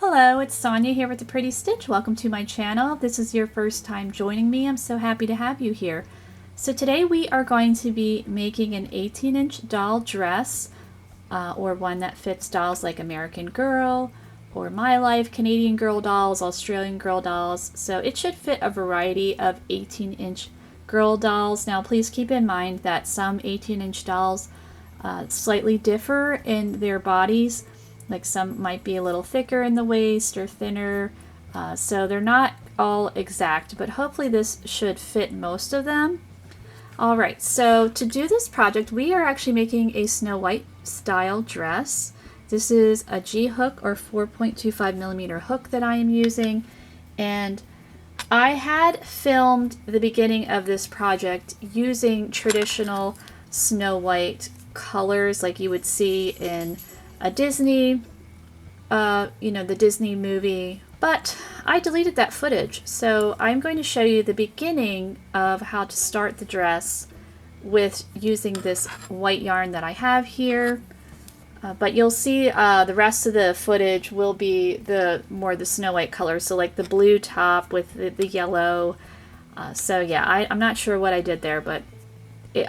Hello, it's Sonia here with the Pretty Stitch. Welcome to my channel. If this is your first time joining me, I'm so happy to have you here. So today we are going to be making an 18-inch doll dress, or one that fits dolls like American Girl, or My Life, Canadian Girl dolls, Australian Girl dolls. So it should fit a variety of 18-inch girl dolls. Now please keep in mind that some 18-inch dolls slightly differ in their bodies. Like some might be a little thicker in the waist or thinner, so they're not all exact, but hopefully this should fit most of them. Alright, so to do this project we are actually making a Snow White style dress. This is a G-hook or 4.25mm hook that I am using, and I had filmed the beginning of this project using traditional Snow White colors like you would see in a Disney, the Disney movie, but I deleted that footage. So I'm going to show you the beginning of how to start the dress with using this white yarn that I have here. But you'll see the rest of the footage will be the Snow White colors, so like the blue top with the yellow. So yeah, I'm not sure what I did there, but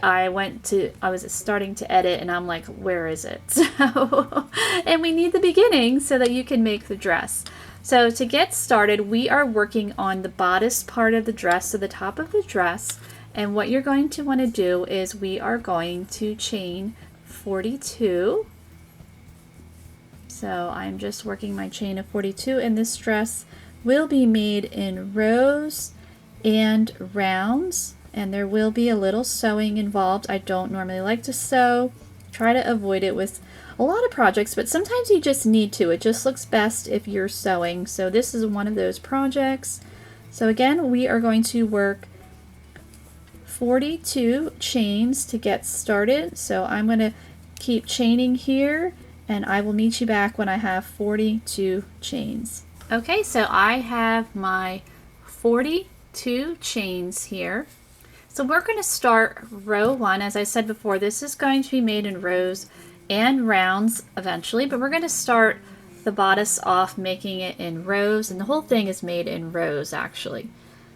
I was starting to edit and I'm like, where is it? So, and we need the beginning so that you can make the dress. So to get started, we are working on the bodice part of the dress, so the top of the dress. And what you're going to want to do is we are going to chain 42. So I'm just working my chain of 42, and this dress will be made in rows and rounds. And there will be a little sewing involved. I don't normally like to sew. Try to avoid it with a lot of projects, but sometimes you just need to. It just looks best if you're sewing. So this is one of those projects. So again, we are going to work 42 chains to get started. So I'm going to keep chaining here, and I will meet you back when I have 42 chains. Okay, so I have my 42 chains here. So we're going to start row 1. As I said before, this is going to be made in rows and rounds eventually, but we're going to start the bodice off making it in rows, and the whole thing is made in rows actually.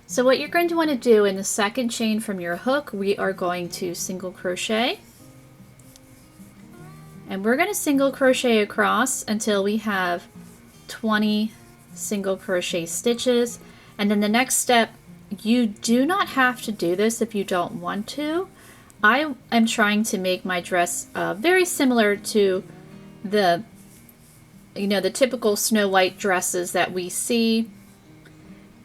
So what you're going to want to do in the second chain from your hook, we are going to single crochet, and we're going to single crochet across until we have 20 single crochet stitches. And then the next step, you do not have to do this if you don't want to. I am trying to make my dress very similar to the typical Snow White dresses that we see,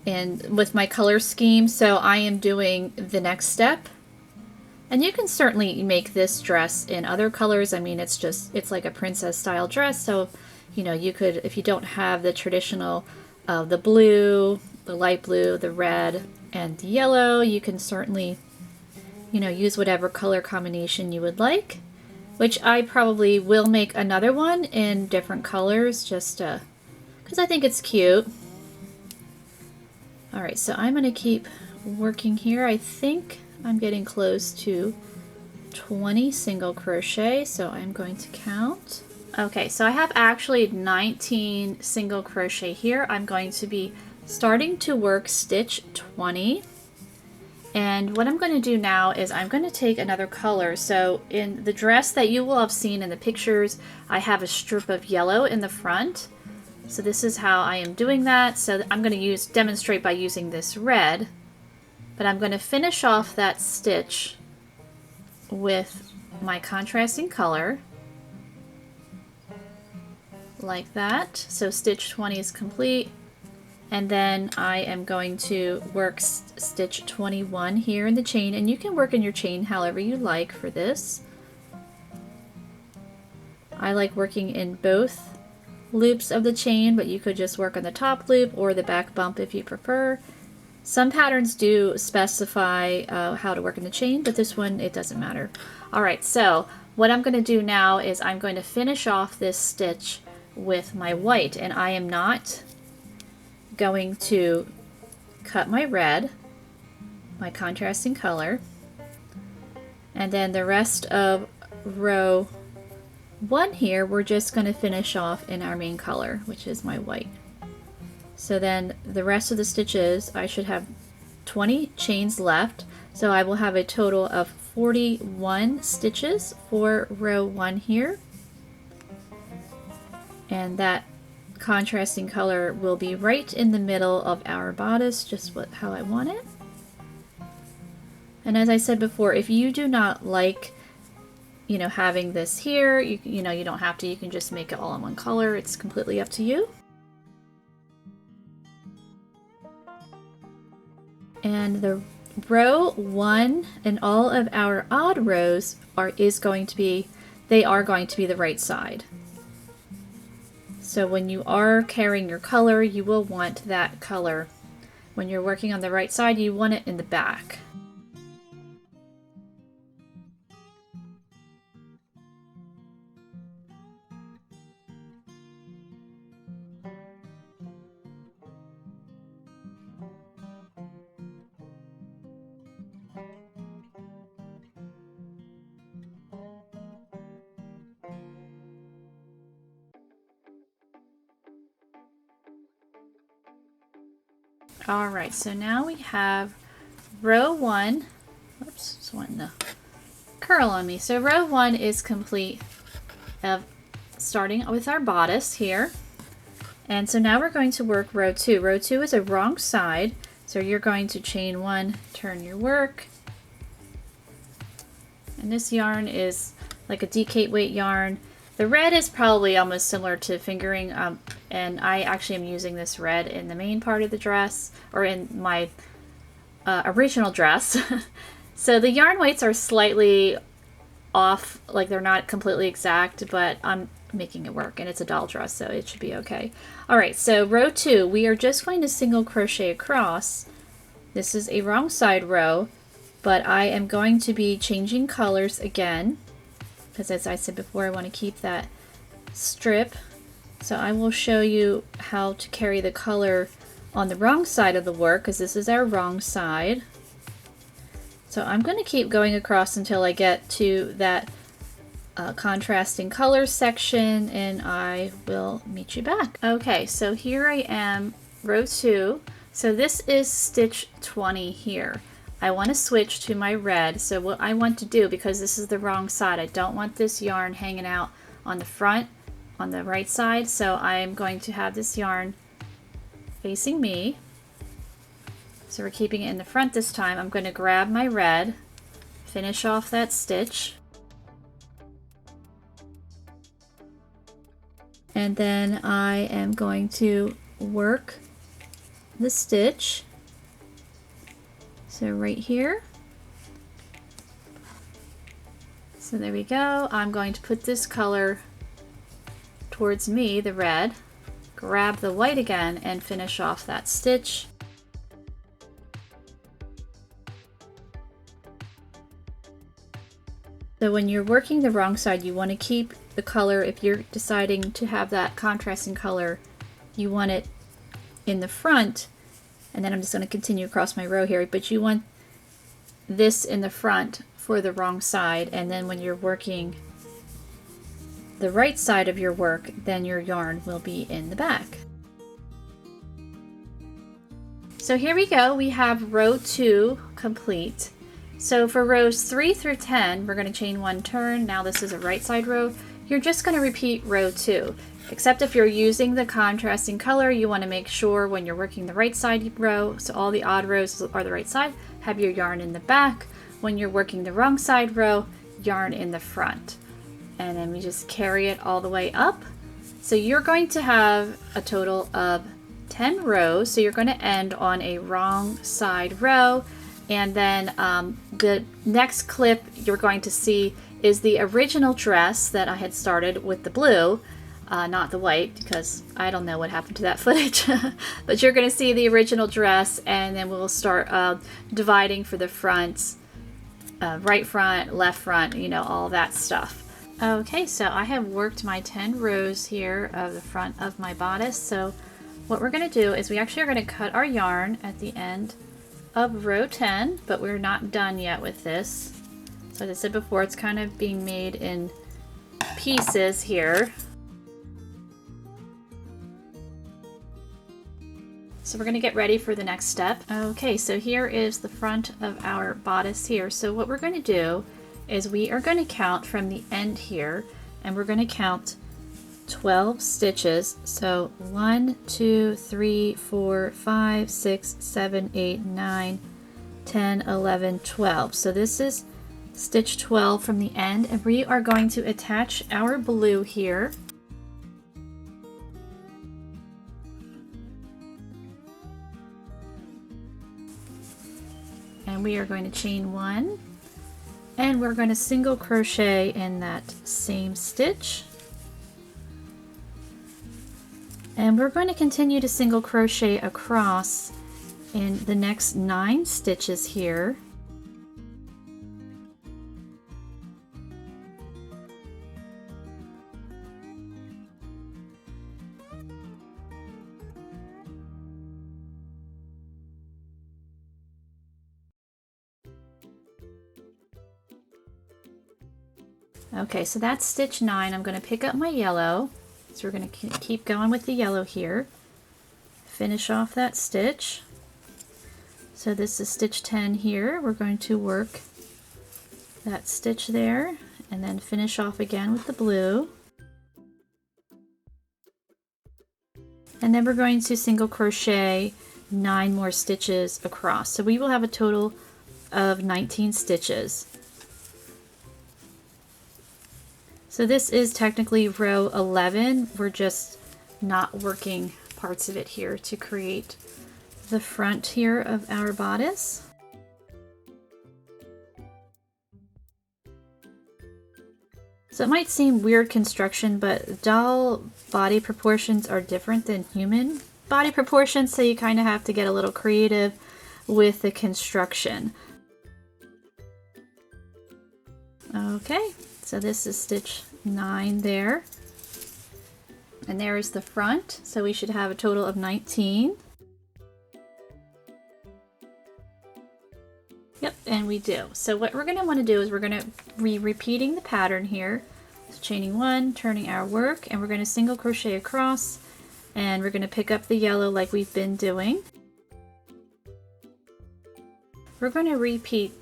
and with my color scheme. So I am doing the next step, and you can certainly make this dress in other colors. I mean, it's like a princess style dress, so you could, if you don't have the traditional the blue, the light blue, the red, and the yellow, you can certainly use whatever color combination you would like, which I probably will make another one in different colors just because I think it's cute. Alright, so I'm going to keep working here. I think I'm getting close to 20 single crochet, so I'm going to count. Okay, so I have actually 19 single crochet here. I'm going to be starting to work stitch 20, and what I'm going to do now is I'm going to take another color. So in the dress that you will have seen in the pictures, I have a strip of yellow in the front. So this is how I am doing that. So I'm going to demonstrate by using this red, but I'm going to finish off that stitch with my contrasting color like that. So stitch 20 is complete. And then I am going to work stitch 21 here in the chain, and you can work in your chain however you like for this. I like working in both loops of the chain, but you could just work on the top loop or the back bump if you prefer. Some patterns do specify how to work in the chain, but this one, it doesn't matter. Alright, so what I'm going to do now is I'm going to finish off this stitch with my white, and I am not going to cut my red, my contrasting color, and then the rest of row 1 here we're just going to finish off in our main color, which is my white. So then the rest of the stitches, I should have 20 chains left. So I will have a total of 41 stitches for row 1 here. And that contrasting color will be right in the middle of our bodice, just how I want it. And as I said before, if you do not like, you know, having this here, you know, you don't have to, you can just make it all in one color. It's completely up to you. And the row 1 and all of our odd rows are going to be the right side. So when you are carrying your color, you will want that color. When you're working on the right side, you want it in the back. Alright, so now we have row 1. Oops, just wanting to curl on me. So row 1 is complete of starting with our bodice here. And so now we're going to work row 2. Row 2 is a wrong side. So you're going to chain 1, turn your work. And this yarn is like a decate weight yarn. The red is probably almost similar to fingering, and I actually am using this red in the main part of the dress, or in my original dress. So the yarn weights are slightly off, like they're not completely exact, but I'm making it work, and it's a doll dress, so it should be okay. Alright, so row 2, we are just going to single crochet across. This is a wrong side row, but I am going to be changing colors again, because as I said before, I want to keep that strip. So I will show you how to carry the color on the wrong side of the work, because this is our wrong side. So I'm going to keep going across until I get to that contrasting colors section, and I will meet you back. Okay, so here I am, row 2. So this is stitch 20 here. I want to switch to my red. So what I want to do, because this is the wrong side, I don't want this yarn hanging out on the front, on the right side. So I am going to have this yarn facing me. So we're keeping it in the front this time. I'm going to grab my red, finish off that stitch. And then I am going to work the stitch. So right here. So there we go. I'm going to put this color towards me, the red, grab the white again, and finish off that stitch. So when you're working the wrong side, you want to keep the color, if you're deciding to have that contrasting color, you want it in the front. And then I'm just going to continue across my row here, but you want this in the front for the wrong side, and then when you're working the right side of your work, then your yarn will be in the back. So here we go, we have row 2 complete. So for rows 3 through 10, we're going to chain 1, turn. Now this is a right side row. You're just going to repeat row 2. Except if you're using the contrasting color, you want to make sure when you're working the right side row, so all the odd rows are the right side, have your yarn in the back. When you're working the wrong side row, yarn in the front. And then we just carry it all the way up. So you're going to have a total of 10 rows. So you're going to end on a wrong side row. And then the next clip you're going to see is the original dress that I had started with the blue. Not the white, because I don't know what happened to that footage. But you're going to see the original dress, and then we'll start dividing for the fronts, right front, left front, you know, all that stuff. Okay, so I have worked my 10 rows here of the front of my bodice. So what we're going to do is we actually are going to cut our yarn at the end of row 10, but we're not done yet with this. So as I said before, it's kind of being made in pieces here. So we're going to get ready for the next step. Okay, so here is the front of our bodice here. So what we're going to do is we are going to count from the end here, and we're going to count 12 stitches. So 1, 2, 3, 4, 5, 6, 7, 8, 9, 10, 11, 12. So this is stitch 12 from the end, and we are going to attach our blue here. And we are going to chain 1, and we're going to single crochet in that same stitch, and we're going to continue to single crochet across in the next 9 stitches here. Okay, so that's stitch 9. I'm going to pick up my yellow. So we're going to keep going with the yellow here. Finish off that stitch. So this is stitch 10 here. We're going to work that stitch there and then finish off again with the blue. And then we're going to single crochet 9 more stitches across. So we will have a total of 19 stitches. So this is technically row 11. We're just not working parts of it here to create the front here of our bodice. So it might seem weird construction, but doll body proportions are different than human body proportions, so you kind of have to get a little creative with the construction. Okay, so this is stitch 9 there. And there is the front, so we should have a total of 19. Yep, and we do. So what we're going to want to do is we're going to be repeating the pattern here. So chaining 1, turning our work, and we're going to single crochet across, and we're going to pick up the yellow like we've been doing. We're going to repeat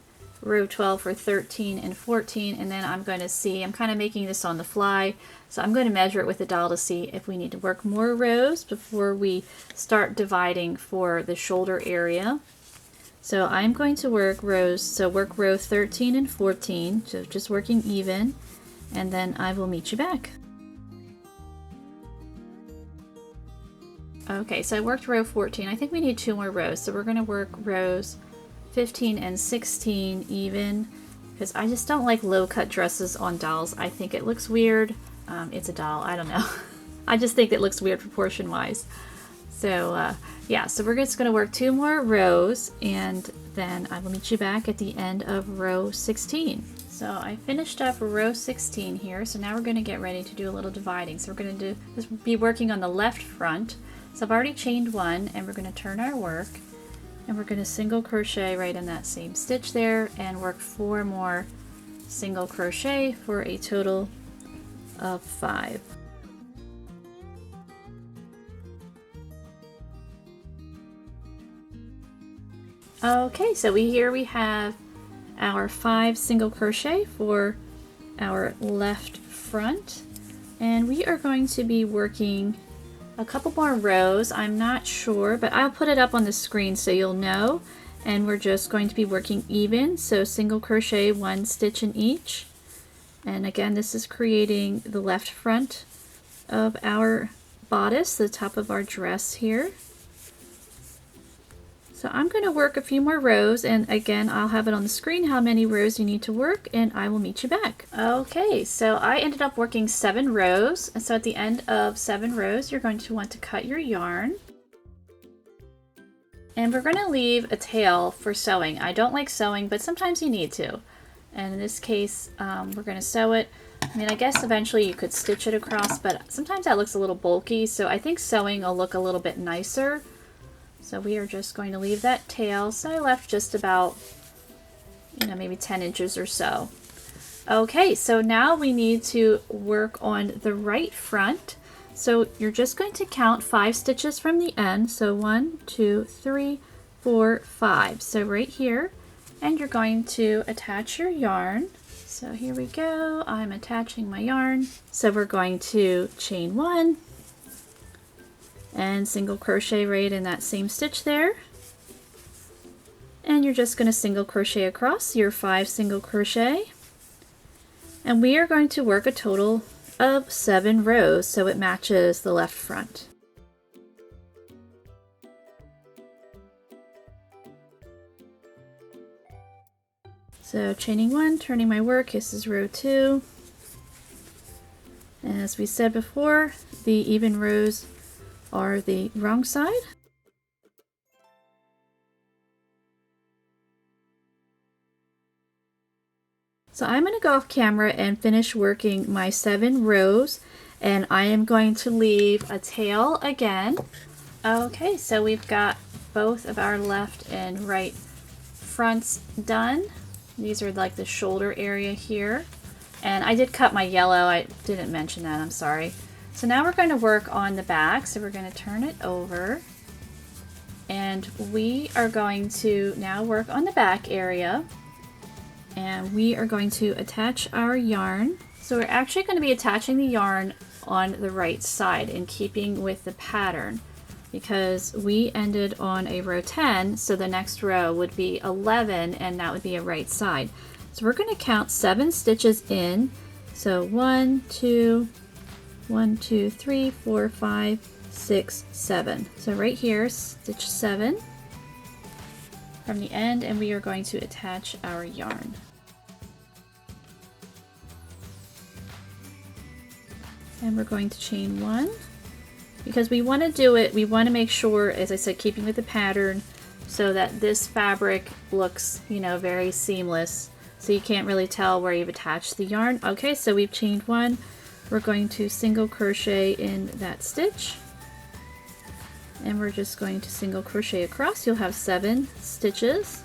row 12 for 13 and 14, and then I'm going to see, I'm kind of making this on the fly, so I'm going to measure it with the doll to see if we need to work more rows before we start dividing for the shoulder area. So I'm going to work rows, so work row 13 and 14, so just working even, and then I will meet you back. Okay, so I worked row 14. I think we need 2 more rows, so we're going to work rows 15 and 16 even, because I just don't like low cut dresses on dolls. I think it looks weird. It's a doll, I don't know. I just think it looks weird proportion wise. So yeah, so we're just going to work 2 more rows, and then I will meet you back at the end of row 16. So I finished up row 16 here, so now we're going to get ready to do a little dividing. So we're going to be working on the left front. So I've already chained 1, and we're going to turn our work, and we're going to single crochet right in that same stitch there and work 4 more single crochet for a total of 5. Okay, so here we have our 5 single crochet for our left front, and we are going to be working a couple more rows. I'm not sure, but I'll put it up on the screen so you'll know. And we're just going to be working even, so single crochet 1 stitch in each. And again, this is creating the left front of our bodice, the top of our dress here. So I'm going to work a few more rows, and again, I'll have it on the screen how many rows you need to work, and I will meet you back. Okay, so I ended up working 7 rows. And so at the end of 7 rows, you're going to want to cut your yarn. And we're going to leave a tail for sewing. I don't like sewing, but sometimes you need to. And in this case, we're going to sew it. I mean, I guess eventually you could stitch it across, but sometimes that looks a little bulky, so I think sewing will look a little bit nicer. So we are just going to leave that tail. So I left just about, maybe 10 inches or so. Okay, so now we need to work on the right front. So you're just going to count 5 stitches from the end. So 1, 2, 3, 4, 5. So right here, and you're going to attach your yarn. So here we go, I'm attaching my yarn. So we're going to chain 1 and single crochet right in that same stitch there. And you're just going to single crochet across your 5 single crochet. And we are going to work a total of 7 rows so it matches the left front. So chaining 1, turning my work, this is row 2. And as we said before, the even rows are the wrong side. So I'm going to go off camera and finish working my 7 rows, and I am going to leave a tail again. Okay, so we've got both of our left and right fronts done. These are like the shoulder area here. And I did cut my yellow, I didn't mention that, I'm sorry. So now we're going to work on the back, so we're going to turn it over. And we are going to now work on the back area. And we are going to attach our yarn. So we're actually going to be attaching the yarn on the right side in keeping with the pattern, because we ended on a row 10, so the next row would be 11, and that would be a right side. So we're going to count 7 stitches in. So 1, 2, 1, 2, 3, 4, 5, 6, 7. So right here, stitch 7 from the end, and we are going to attach our yarn. And we're going to chain 1. Because we want to do it, we want to make sure, as I said, keeping with the pattern, so that this fabric looks, you know, very seamless. So you can't really tell where you've attached the yarn. Okay, so we've chained 1. We're going to single crochet in that stitch. And we're just going to single crochet across. You'll have 7 stitches.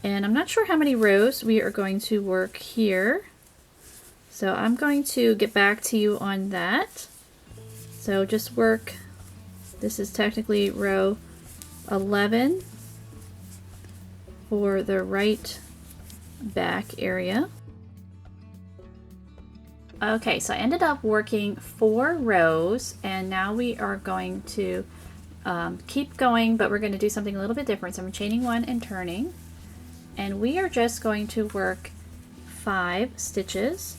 And I'm not sure how many rows we are going to work here. So I'm going to get back to you on that. So just work, this is technically row 11 for the right back area. Okay, so I ended up working 4 rows, and now we are going to keep going, but we're going to do something a little bit different. So I'm chaining 1 and turning, and we are just going to work 5 stitches.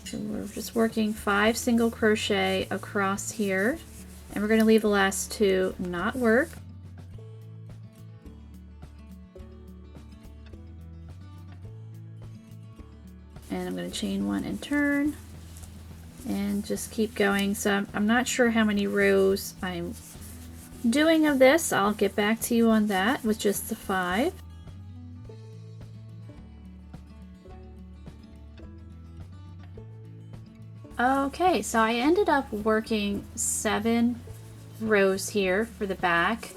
So we're just working 5 single crochet across here, and we're going to leave the last 2 not work. And I'm going to chain 1 and turn, and just keep going. So I'm not sure how many rows I'm doing of this. I'll get back to you on that with just the 5. Okay, so I ended up working 7 rows here for the back,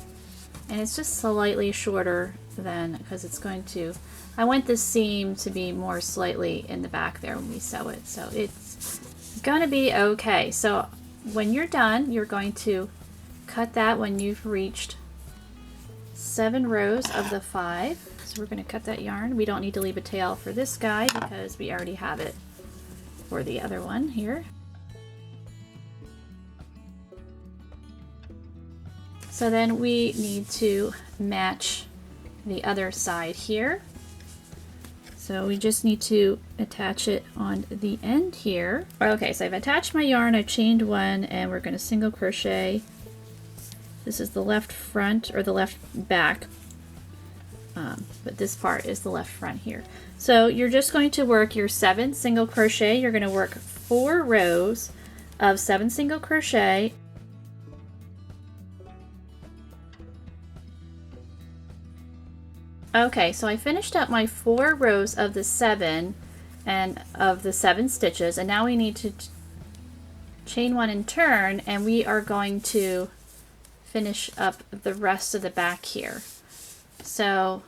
and it's just slightly shorter than, because it's going to, I want this seam to be more slightly in the back there when we sew it, so it's gonna be okay. So when you're done, you're going to cut that when you've reached 7 rows of the 5. So we're going to cut that yarn. We don't need to leave a tail for this guy because we already have it for the other one here. So then we need to match the other side here. So we just need to attach it on the end here. Okay, so I've attached my yarn, I've chained 1, and we're going to single crochet. This is the left front, or the left back, but this part is the left front here. So you're just going to work your 7 single crochet. You're going to work 4 rows of 7 single crochet. Okay, so I finished up my 4 rows of the 7 and of the 7 stitches, and now we need to chain 1 and turn, and we are going to finish up the rest of the back here. So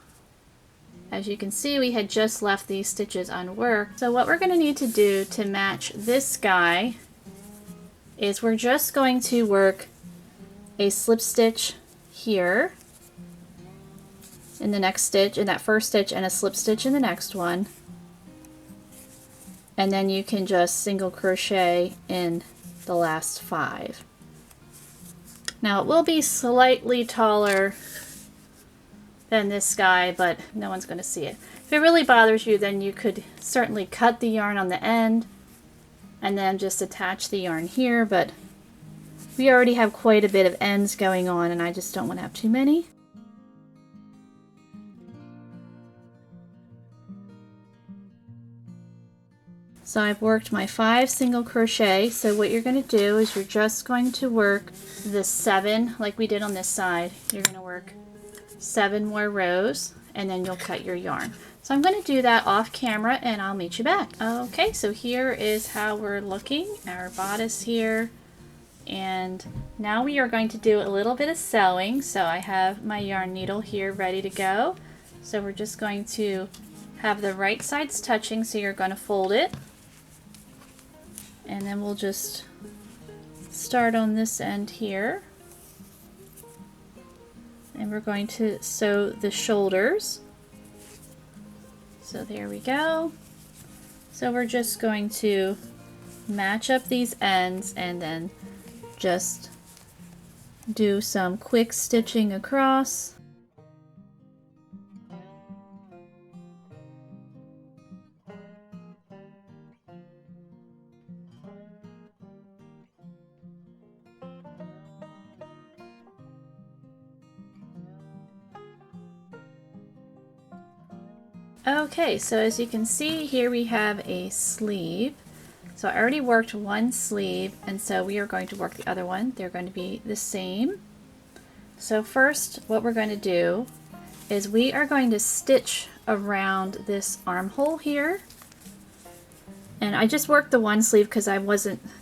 As you can see, we had just left these stitches unworked. So what we're going to need to do to match this guy is we're just going to work a slip stitch here in the next stitch, in that first stitch, and a slip stitch in the next one. And then you can just single crochet in the last 5. Now it will be slightly taller than this guy, but no one's going to see it. If it really bothers you, then you could certainly cut the yarn on the end and then just attach the yarn here, but we already have quite a bit of ends going on and I just don't want to have too many. So I've worked my 5 single crochet. So what you're going to do is you're just going to work the 7 like we did on this side. You're going to work 7 more rows and then you'll cut your yarn. So I'm going to do that off camera and I'll meet you back. Okay, so here is how we're looking, our bodice here. And now we are going to do a little bit of sewing. So I have my yarn needle here ready to go. So we're just going to have the right sides touching, so you're going to fold it. And then we'll just start on this end here. And we're going to sew the shoulders. So there we go. So we're just going to match up these ends and then just do some quick stitching across. Okay, so as you can see here we have a sleeve. So I already worked one sleeve and so we are going to work the other one. They're going to be the same. So first what we're going to do is we are going to stitch around this armhole here. And I just worked the one sleeve because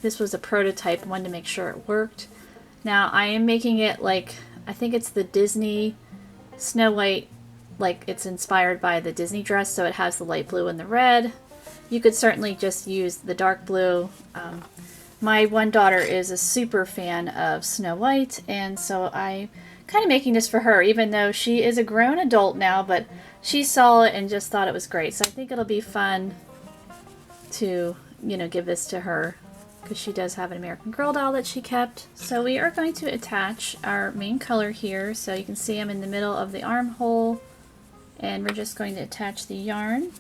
this was a prototype, wanted to make sure it worked. Now I am making it like, I think it's the Disney Snow White, like it's inspired by the Disney dress, so it has the light blue and the red. You could certainly just use the dark blue. My one daughter is a super fan of Snow White, and so I'm kind of making this for her, even though she is a grown adult now, but she saw it and just thought it was great. So I think it'll be fun to, you know, give this to her because she does have an American Girl doll that she kept. So we are going to attach our main color here. So you can see I'm in the middle of the armhole. And we're just going to attach the yarn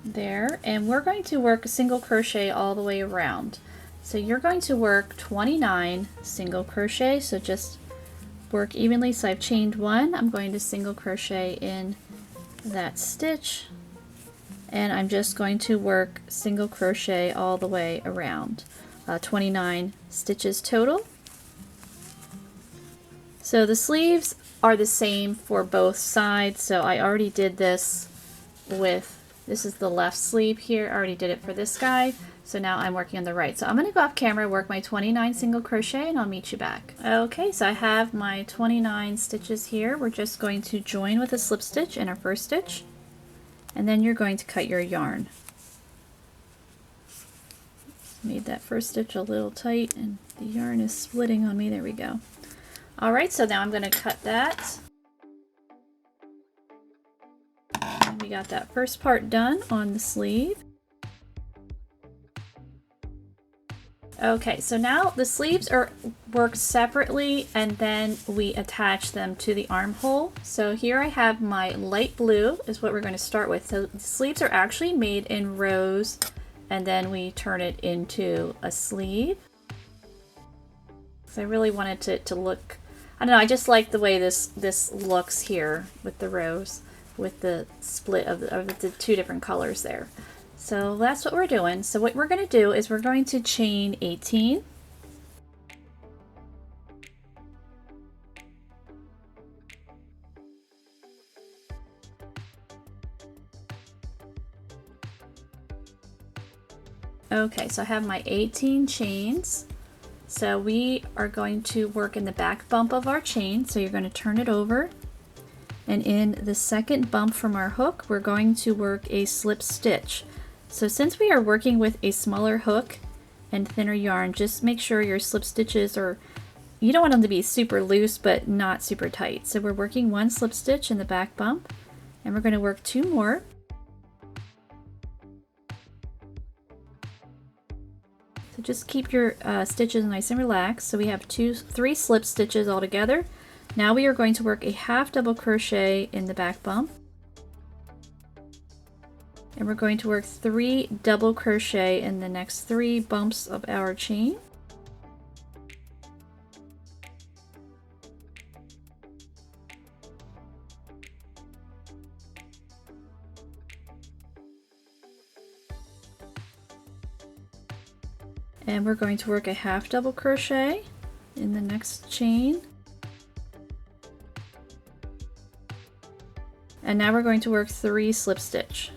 there, and we're going to work a single crochet all the way around. So you're going to work 29 single crochet, so just work evenly. So I've chained 1, I'm going to single crochet in that stitch, and I'm just going to work single crochet all the way around. 29 stitches total. So the sleeves are the same for both sides, so I already did this with, this is the left sleeve here, I already did it for this guy, so now I'm working on the right. So I'm going to go off camera, work my 29 single crochet, and I'll meet you back. Okay, so I have my 29 stitches here. We're just going to join with a slip stitch in our first stitch, and then you're going to cut your yarn. Made that first stitch a little tight and the yarn is splitting on me. There we go. Alright, so now I'm going to cut that. And we got that first part done on the sleeve. Okay, so now the sleeves are worked separately and then we attach them to the armhole. So here I have my light blue is what we're going to start with. So the sleeves are actually made in rows and then we turn it into a sleeve. So I really wanted it to look, I don't know, I just like the way this looks here with the rows, with the split of the two different colors there. So that's what we're doing. So what we're going to do is we're going to chain 18. Okay, so I have my 18 chains. So we are going to work in the back bump of our chain. So you're going to turn it over and in the second bump from our hook, we're going to work a slip stitch. So since we are working with a smaller hook and thinner yarn, just make sure your slip stitches are, you don't want them to be super loose, but not super tight. So we're working one slip stitch in the back bump, and we're going to work 2 more. So just keep your stitches nice and relaxed. So we have 3 slip stitches all together. Now we are going to work a half double crochet in the back bump. And we're going to work 3 double crochet in the next 3 bumps of our chain. And we're going to work a half double crochet in the next chain. And now we're going to work 3 slip stitch.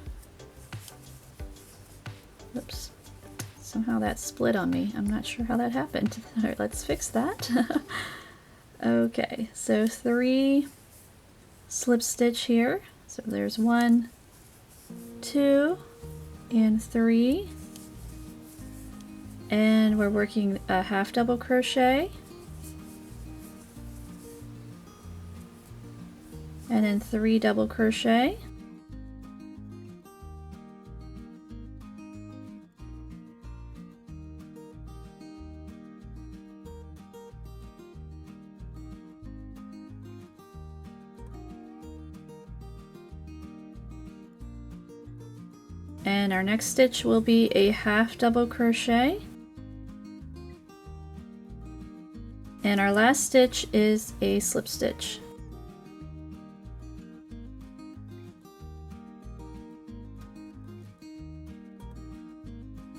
Oops, somehow that split on me. I'm not sure how that happened. All right, let's fix that. Okay, so 3 slip stitch here. So there's 1, 2, and 3. And we're working a half double crochet. And then 3 double crochet. And our next stitch will be a half double crochet. And our last stitch is a slip stitch.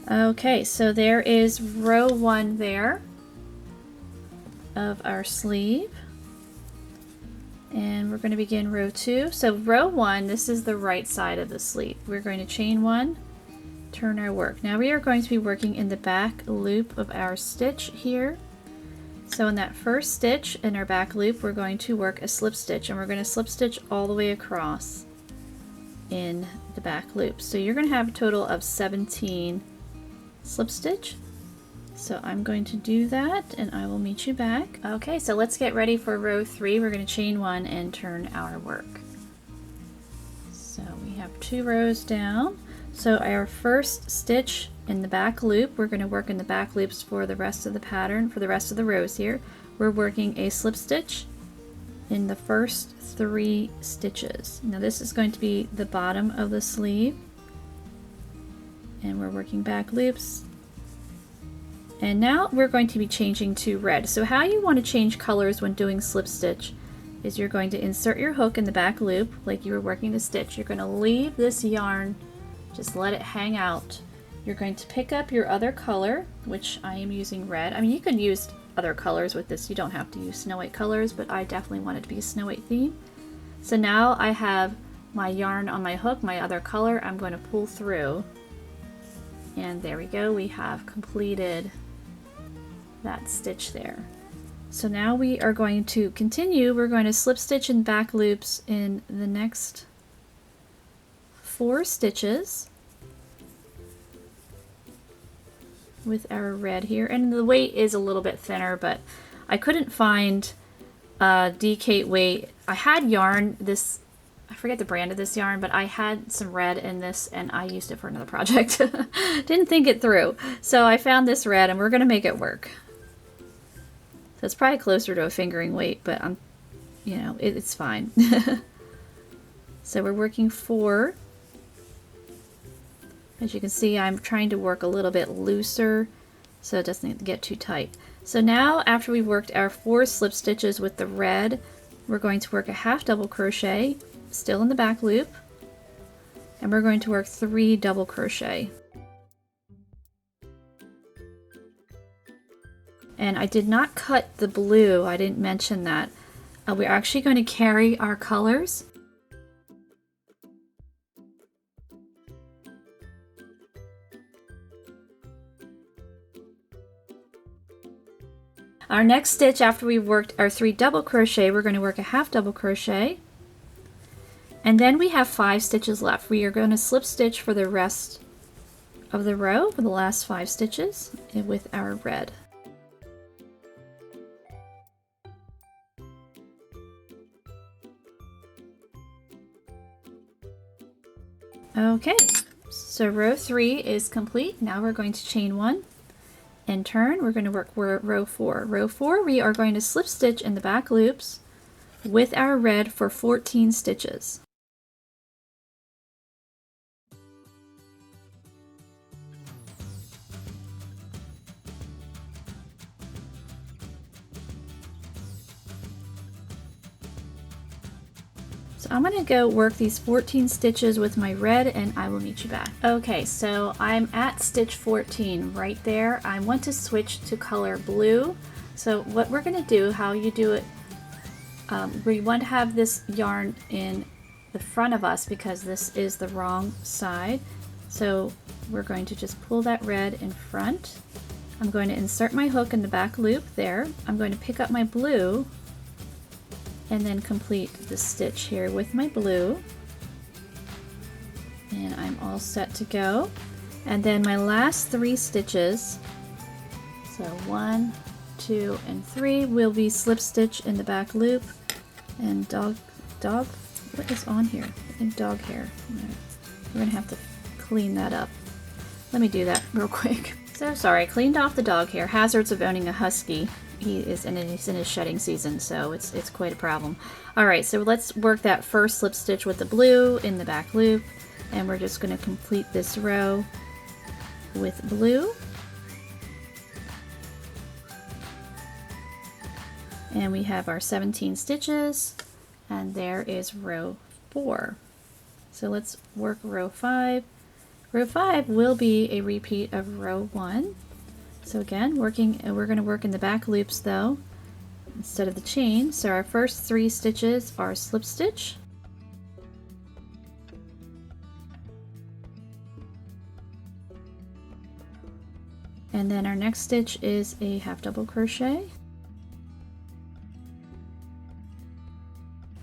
Okay, so there is row 1 there of our sleeve. And we're going to begin row 2. So row 1, this is the right side of the sleeve. We're going to chain 1, turn our work. Now we are going to be working in the back loop of our stitch here. So in that first stitch in our back loop, we're going to work a slip stitch, and we're going to slip stitch all the way across in the back loop. So you're going to have a total of 17 slip stitch. So I'm going to do that, and I will meet you back. Okay, so let's get ready for row 3. We're going to chain 1 and turn our work. So we have 2 rows down. So our first stitch in the back loop, we're going to work in the back loops for the rest of the pattern, for the rest of the rows here. We're working a slip stitch in the first 3 stitches. Now this is going to be the bottom of the sleeve, and we're working back loops. And now we're going to be changing to red. So how you want to change colors when doing slip stitch is you're going to insert your hook in the back loop like you were working the stitch. You're going to leave this yarn, just let it hang out. You're going to pick up your other color, which I am using red. I mean, you could use other colors with this. You don't have to use Snow White colors, but I definitely want it to be a Snow White theme. So now I have my yarn on my hook, my other color. I'm going to pull through, and there we go. We have completed that stitch there. So now we are going to continue. We're going to slip stitch in back loops in the next 4 stitches with our red here, and the weight is a little bit thinner, but I couldn't find DK weight. I had yarn, this, I forget the brand of this yarn, but I had some red in this and I used it for another project. Didn't think it through, so I found this red and we're gonna make it work. So it's probably closer to a fingering weight, but I'm, you know, it's fine. So we're working 4. As you can see, I'm trying to work a little bit looser so it doesn't get too tight. So now after we've worked our 4 slip stitches with the red, we're going to work a half double crochet, still in the back loop, and we're going to work 3 double crochet. And I did not cut the blue, I didn't mention that. We're actually going to carry our colors. Our next stitch after we've worked our 3 double crochet, we're going to work a half double crochet, And then we have 5 stitches left. We are going to slip stitch for the rest of the row for the last 5 stitches with our red. Okay, so row 3 is complete. Now we're going to chain 1 and turn. We're going to work row 4. Row 4, we are going to slip stitch in the back loops with our red for 14 stitches. So I'm going to go work these 14 stitches with my red and I will meet you back. Okay, so I'm at stitch 14 right there. I want to switch to color blue. So what we're going to do, how you do it, we want to have this yarn in the front of us because this is the wrong side. So we're going to just pull that red in front. I'm going to insert my hook in the back loop there. I'm going to pick up my blue and then complete the stitch here with my blue. And I'm all set to go. And then my last 3 stitches, so 1, 2, and 3 will be slip stitch in the back loop and dog, what is on here? I think dog hair. We're gonna have to clean that up. Let me do that real quick. So sorry, I cleaned off the dog hair. Hazards of owning a husky. He's in his shedding season, so it's quite a problem. Alright, so let's work that first slip stitch with the blue in the back loop, and we're just going to complete this row with blue. And we have our 17 stitches, and there is row 4. So let's work row 5. Row 5 will be a repeat of row 1. So again, we're going to work in the back loops though, instead of the chain. So our first 3 stitches are slip stitch. And then our next stitch is a half double crochet.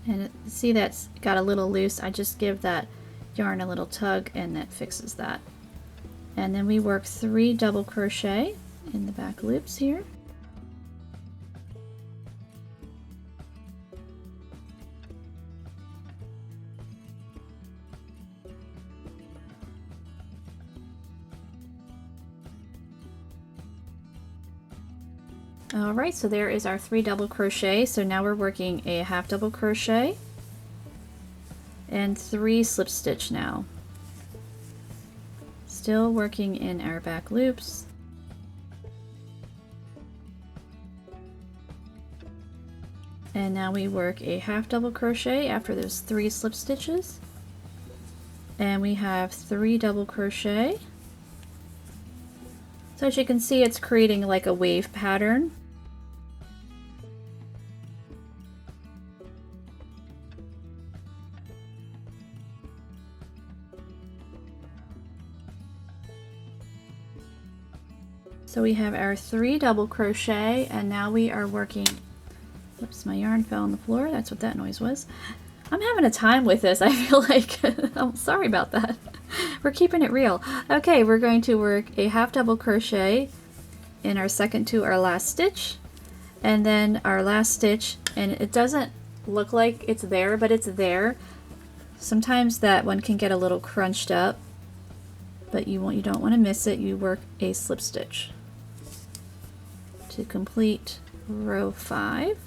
And see, that's got a little loose. I just give that yarn a little tug and that fixes that. And then we work 3 double crochet in the back loops here. Alright, so there is our 3 double crochet. So now we're working a half double crochet and 3 slip stitch now. Still working in our back loops. And now we work a half double crochet after those 3 slip stitches. And we have 3 double crochet. So as you can see, it's creating like a wave pattern. So we have our 3 double crochet, and now we are working. Oops, my yarn fell on the floor. That's what that noise was. I'm having a time with this. I feel like I'm sorry about that. We're keeping it real. Okay, we're going to work a half double crochet in our second to our last stitch, and then our last stitch, and it doesn't look like it's there, but it's there. Sometimes that one can get a little crunched up, but you don't want to miss it. You work a slip stitch to complete row 5.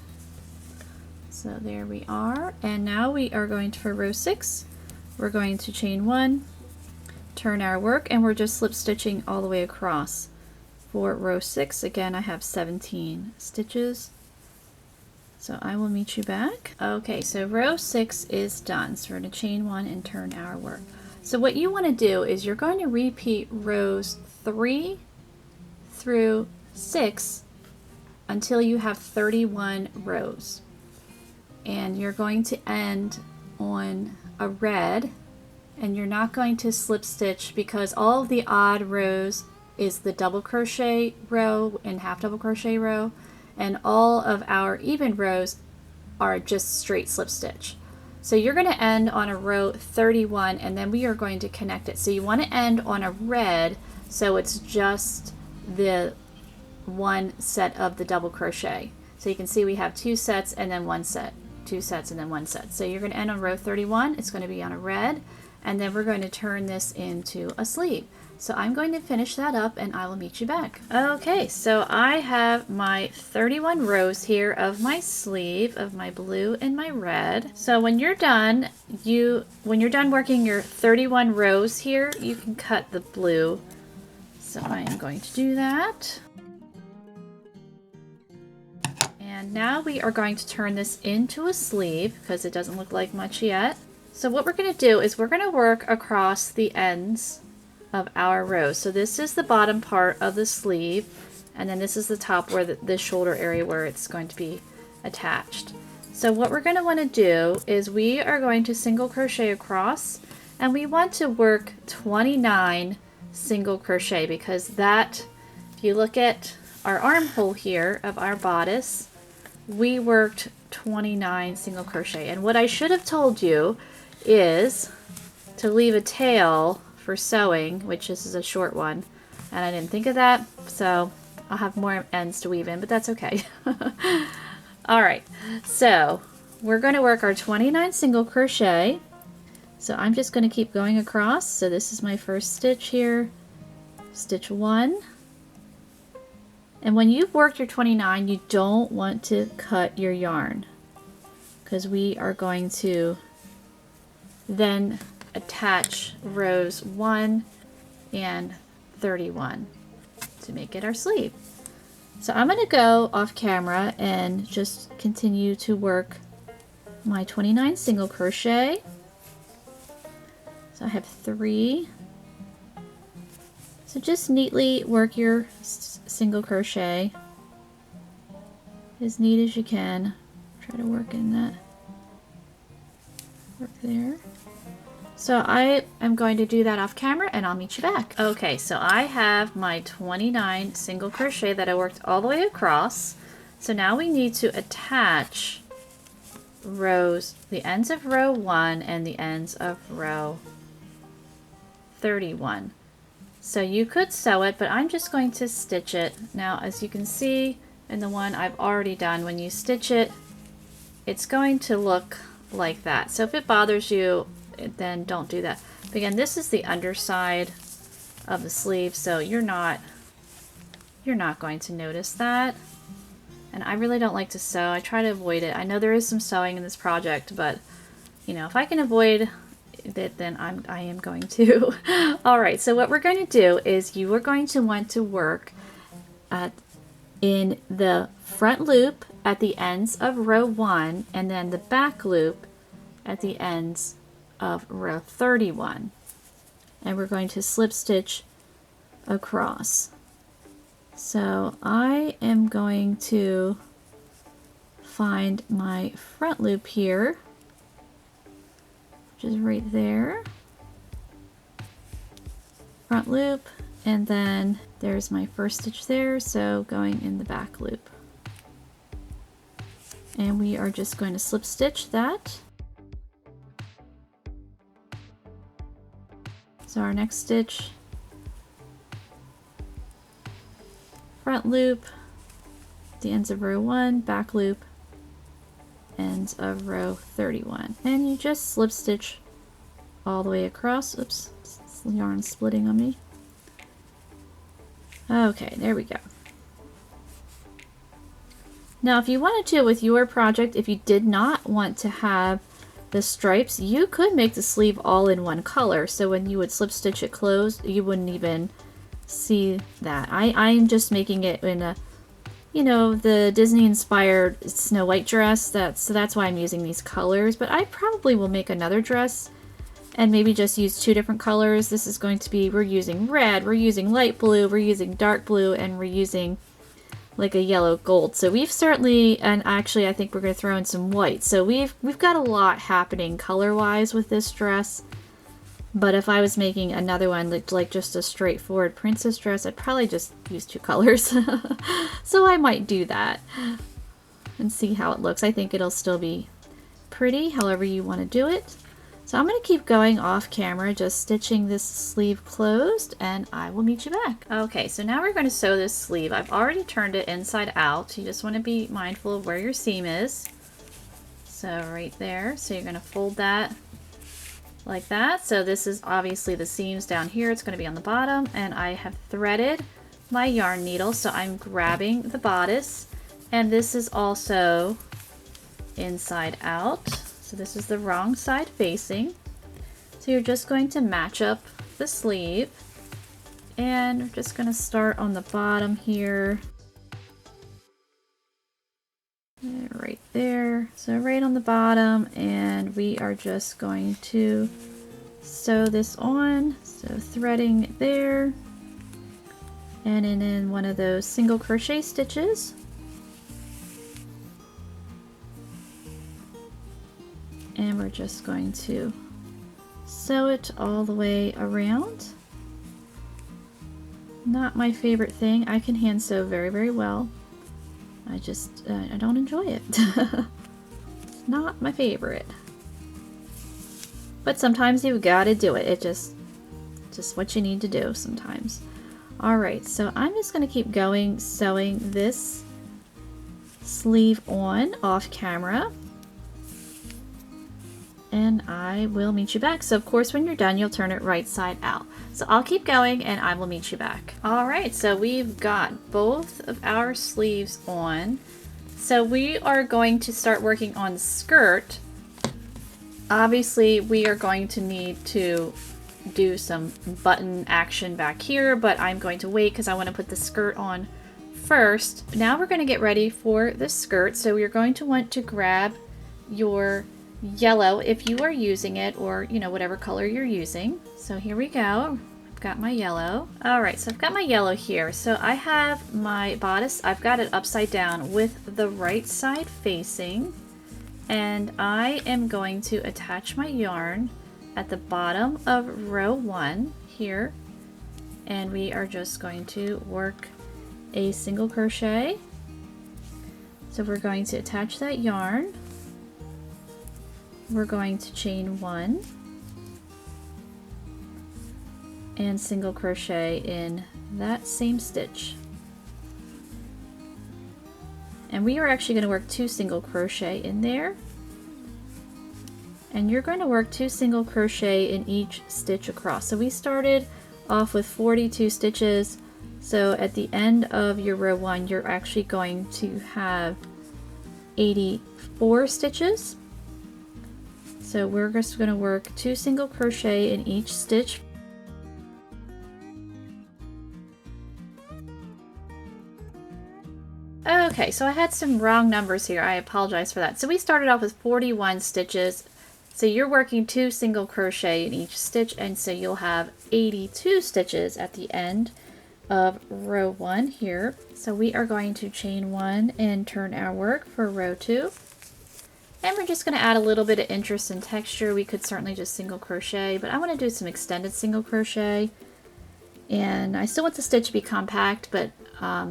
So there we are, and now we are going to, for row 6, we're going to chain 1, turn our work, and we're just slip stitching all the way across. For row 6, again, I have 17 stitches. So I will meet you back. Okay, so row 6 is done. So we're going to chain 1 and turn our work. So what you want to do is you're going to repeat rows 3 through 6 until you have 31 rows. And you're going to end on a red, and you're not going to slip stitch because all of the odd rows is the double crochet row and half double crochet row, and all of our even rows are just straight slip stitch. So you're going to end on a row 31 and then we are going to connect it. So you want to end on a red so it's just the one set of the double crochet. So you can see we have 2 sets and then 1 set, 2 sets and then 1 set. So you're going to end on row 31. It's going to be on a red, and then we're going to turn this into a sleeve. So I'm going to finish that up and I will meet you back. Okay, so I have my 31 rows here of my sleeve of my blue and my red. So when you're done, working your 31 rows here, you can cut the blue. So I am going to do that. And now we are going to turn this into a sleeve because it doesn't look like much yet. So what we're going to do is we're going to work across the ends of our rows. So this is the bottom part of the sleeve, and then this is the top where the shoulder area where it's going to be attached. So what we're going to want to do is we are going to single crochet across, and we want to work 29 single crochet because that, if you look at our armhole here of our bodice, we worked 29 single crochet. And what I should have told you is to leave a tail for sewing, which this is a short one, and I didn't think of that, so I'll have more ends to weave in, but that's okay. All right, so we're going to work our 29 single crochet. So I'm just going to keep going across. So this is my first stitch here, stitch 1. And when you've worked your 29, you don't want to cut your yarn because we are going to then attach rows 1 and 31 to make it our sleeve. So I'm going to go off camera and just continue to work my 29 single crochet. So I have 3. So just neatly work your single crochet as neat as you can. Try to work in that. Work there. So I am going to do that off camera and I'll meet you back. Okay, so I have my 29 single crochet that I worked all the way across. So now we need to attach rows, the ends of row 1 and the ends of row 31. So you could sew it, but I'm just going to stitch it. Now, as you can see in the one I've already done, when you stitch it, it's going to look like that. So if it bothers you, then don't do that. But again, this is the underside of the sleeve, so you're not going to notice that. And I really don't like to sew. I try to avoid it. I know there is some sewing in this project, but you know, if I can avoid it, then I am going to. All right, so what we're going to do is you are going to want to work in the front loop at the ends of row 1 and then the back loop at the ends of row 31, and we're going to slip stitch across. So I am going to find my front loop here, which is right there, front loop, and then there's my first stitch there, so going in the back loop, and we are just going to slip stitch that. So our next stitch, front loop, the ends of row 1, back loop, ends of row 31. And you just slip stitch all the way across. Oops, yarn splitting on me. Okay, there we go. Now if you wanted to with your project, if you did not want to have the stripes, you could make the sleeve all in one color, so when you would slip stitch it closed, you wouldn't even see that. I'm just making it in a, you know, the Disney inspired Snow White dress, so that's why I'm using these colors. But I probably will make another dress and maybe just use 2 different colors. This is going to be, we're using red, we're using light blue, we're using dark blue, and we're using like a yellow gold. So we've certainly, and actually I think we're going to throw in some white. So we've got a lot happening color wise with this dress. But if I was making another one like just a straightforward princess dress, I'd probably just use 2 colors. So I might do that and see how it looks. I think it'll still be pretty, however you want to do it. So I'm going to keep going off camera, just stitching this sleeve closed, and I will meet you back. Okay, so now we're going to sew this sleeve. I've already turned it inside out. You just want to be mindful of where your seam is. So right there, so you're going to fold that like that. So this is obviously the seams down here. It's going to be on the bottom, and I have threaded my yarn needle, so I'm grabbing the bodice, and this is also inside out. So this is the wrong side facing. So you're just going to match up the sleeve, and we're just going to start on the bottom here. Right there. So right on the bottom, and we are just going to sew this on. So threading there, and in one of those single crochet stitches. And we're just going to sew it all the way around. Not my favorite thing. I can hand sew very, very well. I just, I don't enjoy it. Not my favorite. But sometimes you've got to do it. It just what you need to do sometimes. Alright, so I'm just going to keep going sewing this sleeve on off camera. And I will meet you back. So of course when you're done, you'll turn it right side out. So I'll keep going and I will meet you back. Alright, so we've got both of our sleeves on. So we are going to start working on the skirt. Obviously we are going to need to do some button action back here, but I'm going to wait because I want to put the skirt on first. Now we're going to get ready for the skirt. So you're going to want to grab your yellow if you are using it, or you know, whatever color you're using. So here we go. I've got my yellow. Alright, so I've got my yellow here. So I have my bodice, I've got it upside down with the right side facing, and I am going to attach my yarn at the bottom of row 1 here, and we are just going to work a single crochet. So we're going to attach that yarn. We're going to chain 1 and single crochet in that same stitch. And we are actually going to work 2 single crochet in there. And you're going to work 2 single crochet in each stitch across. So we started off with 42 stitches. So at the end of your row 1, you're actually going to have 84 stitches. So we're just going to work 2 single crochet in each stitch. Okay, so I had some wrong numbers here. I apologize for that. So we started off with 41 stitches. So you're working 2 single crochet in each stitch, and so you'll have 82 stitches at the end of row 1 here. So we are going to chain 1 and turn our work for row 2. And we're just going to add a little bit of interest and texture. We could certainly just single crochet, but I want to do some extended single crochet. And I still want the stitch to be compact, but a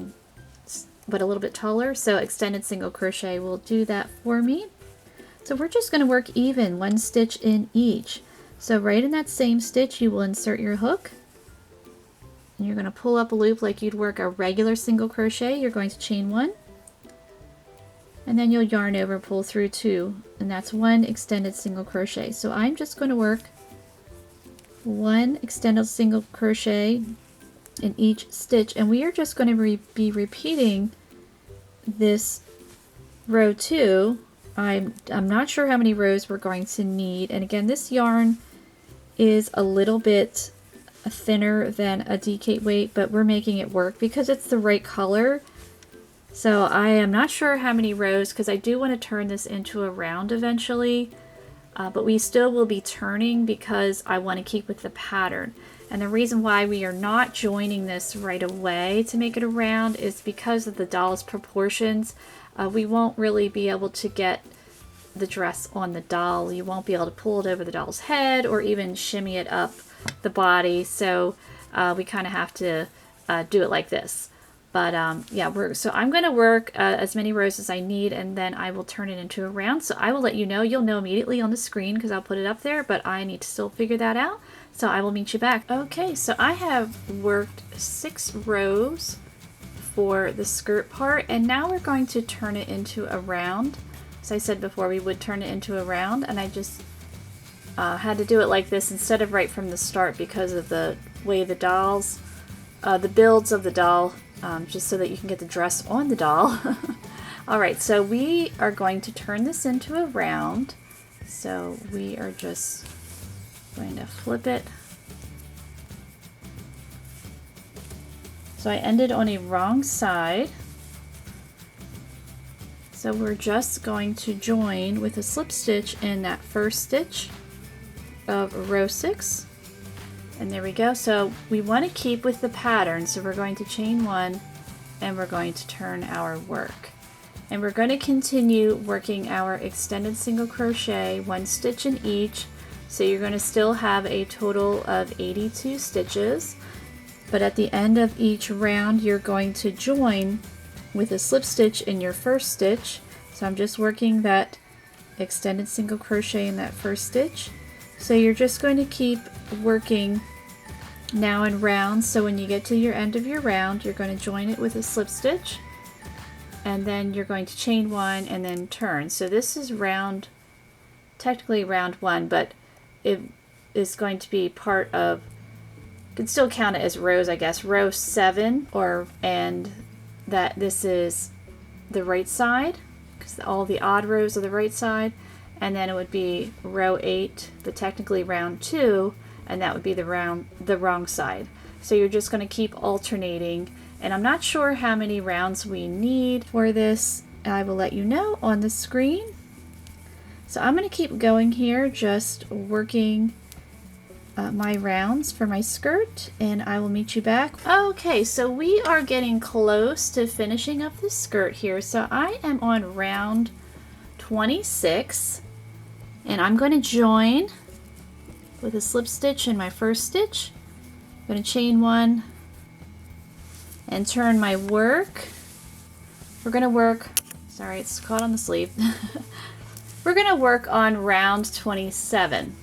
little bit taller. So extended single crochet will do that for me. So we're just going to work even 1 stitch in each. So right in that same stitch, you will insert your hook. And you're going to pull up a loop like you'd work a regular single crochet. You're going to chain 1. And then you'll yarn over, pull through 2, and that's 1 extended single crochet. So I'm just going to work 1 extended single crochet in each stitch, and we are just going to be repeating this row 2. I'm not sure how many rows we're going to need, and again, this yarn is a little bit thinner than a DK weight, but we're making it work because it's the right color. So I am not sure how many rows, because I do want to turn this into a round eventually, but we still will be turning because I want to keep with the pattern. And the reason why we are not joining this right away to make it a round is because of the doll's proportions. We won't really be able to get the dress on the doll. You won't be able to pull it over the doll's head or even shimmy it up the body. So we kind of have to do it like this. But yeah, so I'm going to work as many rows as I need, and then I will turn it into a round. So I will let you know. You'll know immediately on the screen because I'll put it up there, but I need to still figure that out. So I will meet you back. Okay, so I have worked 6 rows for the skirt part, and now we're going to turn it into a round. As I said before, we would turn it into a round, and I just had to do it like this instead of right from the start because of the way the dolls, the builds of the doll, just so that you can get the dress on the doll. Alright, so we are going to turn this into a round. So we are just going to flip it. So I ended on a wrong side. So we're just going to join with a slip stitch in that first stitch of row 6. And there we go. So we want to keep with the pattern. So we're going to chain 1 and we're going to turn our work. And we're going to continue working our extended single crochet, 1 stitch in each. So you're going to still have a total of 82 stitches. But at the end of each round, you're going to join with a slip stitch in your first stitch. So I'm just working that extended single crochet in that first stitch. So you're just going to keep working now in rounds. So when you get to your end of your round, you're going to join it with a slip stitch, and then you're going to chain 1 and then turn. So this is round, technically round 1, but it is going to be part of, you can still count it as rows, I guess, row 7, and that this is the right side because all the odd rows are the right side. And then it would be row 8, but technically round 2, and that would be the wrong side. So you're just going to keep alternating, and I'm not sure how many rounds we need for this. I will let you know on the screen. So I'm going to keep going here, just working my rounds for my skirt, and I will meet you back. Okay, so we are getting close to finishing up the skirt here. So I am on round 26. And I'm going to join with a slip stitch in my first stitch. I'm going to chain 1 and turn my work. We're going to work, sorry, it's caught on the sleeve. We're going to work on round 27.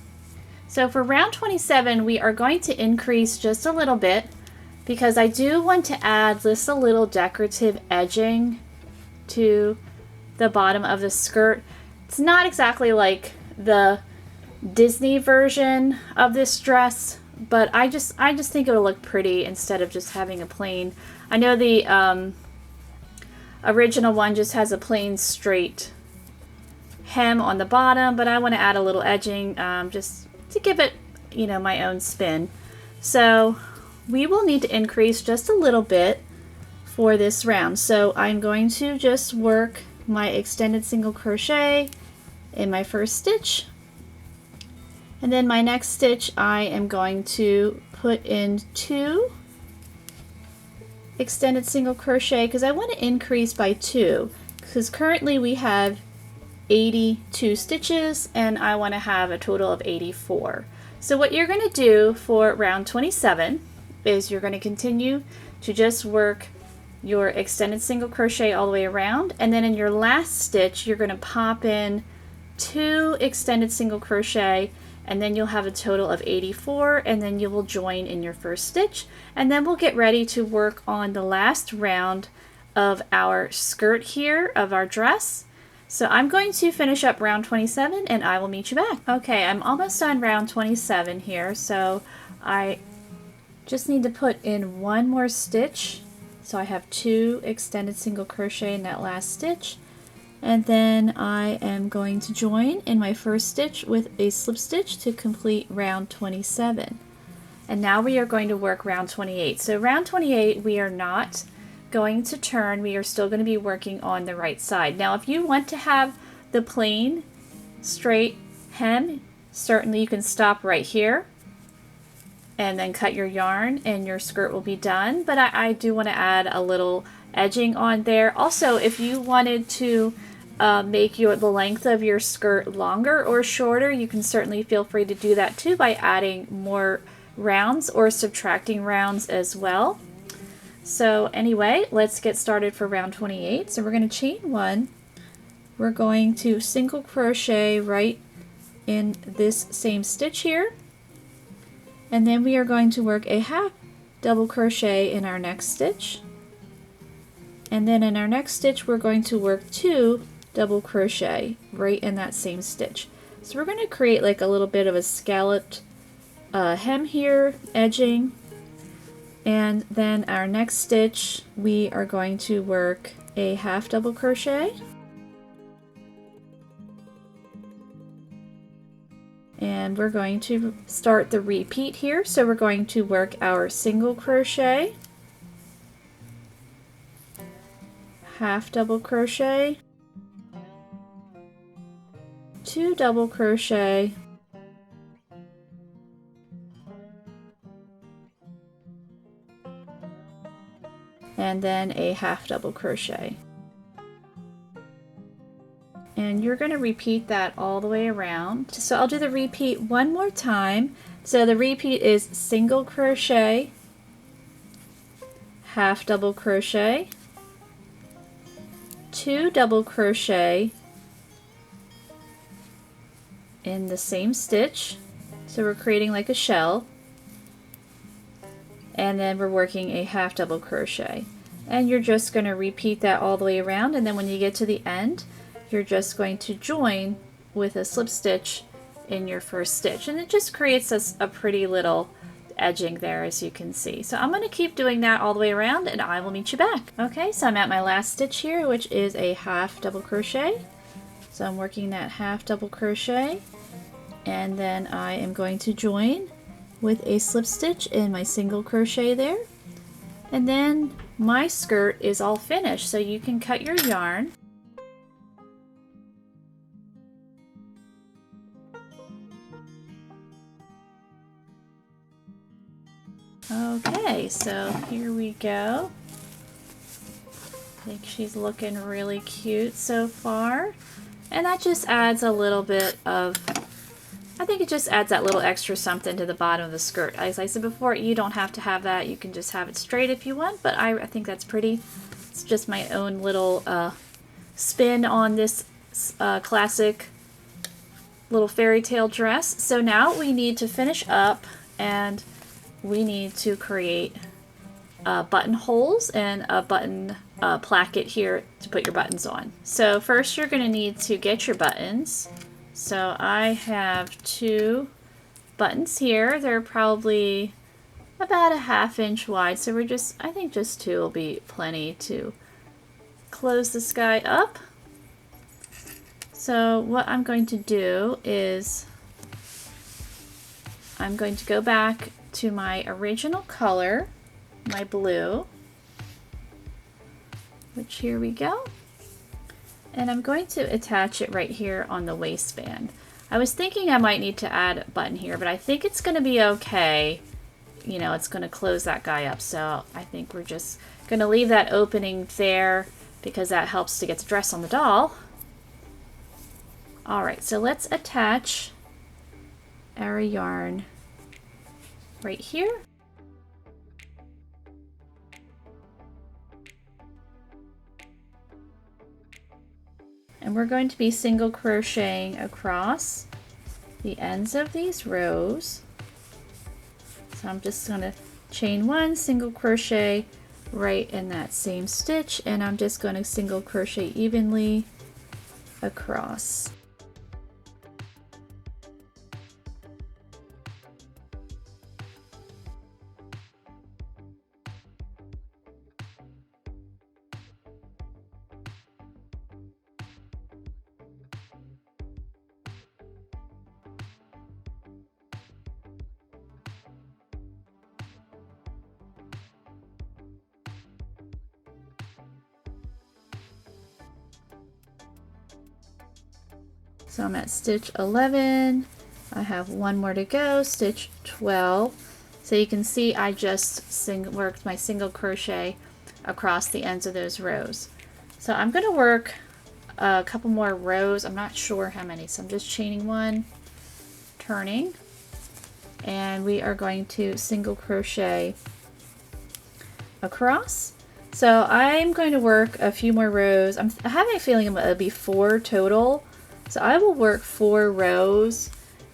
So for round 27, we are going to increase just a little bit because I do want to add just a little decorative edging to the bottom of the skirt. It's not exactly like the Disney version of this dress, but I just think it will look pretty instead of just having a plain. I know the original one just has a plain straight hem on the bottom, but I want to add a little edging just to give it, you know, my own spin. So we will need to increase just a little bit for this round. So I'm going to just work my extended single crochet in my first stitch, and then my next stitch I am going to put in 2 extended single crochet because I want to increase by 2 because currently we have 82 stitches and I want to have a total of 84. So what you're going to do for round 27 is you're going to continue to just work your extended single crochet all the way around, and then in your last stitch you're going to pop in 2 extended single crochet, and then you'll have a total of 84, and then you will join in your first stitch, and then we'll get ready to work on the last round of our skirt here of our dress. So I'm going to finish up round 27 and I will meet you back. Okay, I'm almost on round 27 here, so I just need to put in 1 more stitch. So I have 2 extended single crochet in that last stitch, and then I am going to join in my first stitch with a slip stitch to complete round 27. And now we are going to work round 28. So round 28 we are not going to turn, we are still going to be working on the right side. Now if you want to have the plain straight hem, certainly you can stop right here and then cut your yarn and your skirt will be done, but I do want to add a little edging on there. Also, if you wanted to make the length of your skirt longer or shorter, you can certainly feel free to do that too by adding more rounds or subtracting rounds as well. So anyway, let's get started for round 28. So we're going to chain 1. We're going to single crochet right in this same stitch here. And then we are going to work a half double crochet in our next stitch. And then in our next stitch, we're going to work 2 double crochet right in that same stitch. So we're going to create like a little bit of a scalloped hem here, edging. And then our next stitch, we are going to work a half double crochet. And we're going to start the repeat here. So we're going to work our single crochet, half double crochet, 2 double crochet, and then a half double crochet. And you're going to repeat that all the way around. So I'll do the repeat one more time. So the repeat is single crochet, half double crochet, 2 double crochet in the same stitch. So we're creating like a shell. And then we're working a half double crochet. And you're just going to repeat that all the way around, and then when you get to the end, you're just going to join with a slip stitch in your first stitch, and it just creates a pretty little edging there, as you can see. So I'm going to keep doing that all the way around, and I will meet you back. Okay, so I'm at my last stitch here, which is a half double crochet. So I'm working that half double crochet, and then I am going to join with a slip stitch in my single crochet there. And then my skirt is all finished, so you can cut your yarn. Okay, so here we go. I think she's looking really cute so far. And that just adds a little bit of, I think it just adds that little extra something to the bottom of the skirt. As I said before, you don't have to have that. You can just have it straight if you want, but I think that's pretty. It's just my own little spin on this classic little fairy tale dress. So now we need to finish up, and we need to create buttonholes and a button placket here to put your buttons on. So first you're going to need to get your buttons. So I have 2 buttons here. They're probably about a ½ inch wide. So we're just, I think just 2 will be plenty to close this guy up. So what I'm going to do is I'm going to go back to my original color, my blue, which here we go. And I'm going to attach it right here on the waistband. I was thinking I might need to add a button here, but I think it's going to be okay. You know, it's going to close that guy up. So I think we're just going to leave that opening there because that helps to get the dress on the doll. All right, so let's attach our yarn right here. And we're going to be single crocheting across the ends of these rows. So I'm just going to chain 1, single crochet right in that same stitch, and I'm just going to single crochet evenly across. So I'm at stitch 11, I have 1 more to go, stitch 12. So you can see I just worked my single crochet across the ends of those rows. So I'm going to work a couple more rows, I'm not sure how many, so I'm just chaining 1, turning, and we are going to single crochet across. So I'm going to work a few more rows. I'm having a feeling it'll be 4 total. So I will work 4 rows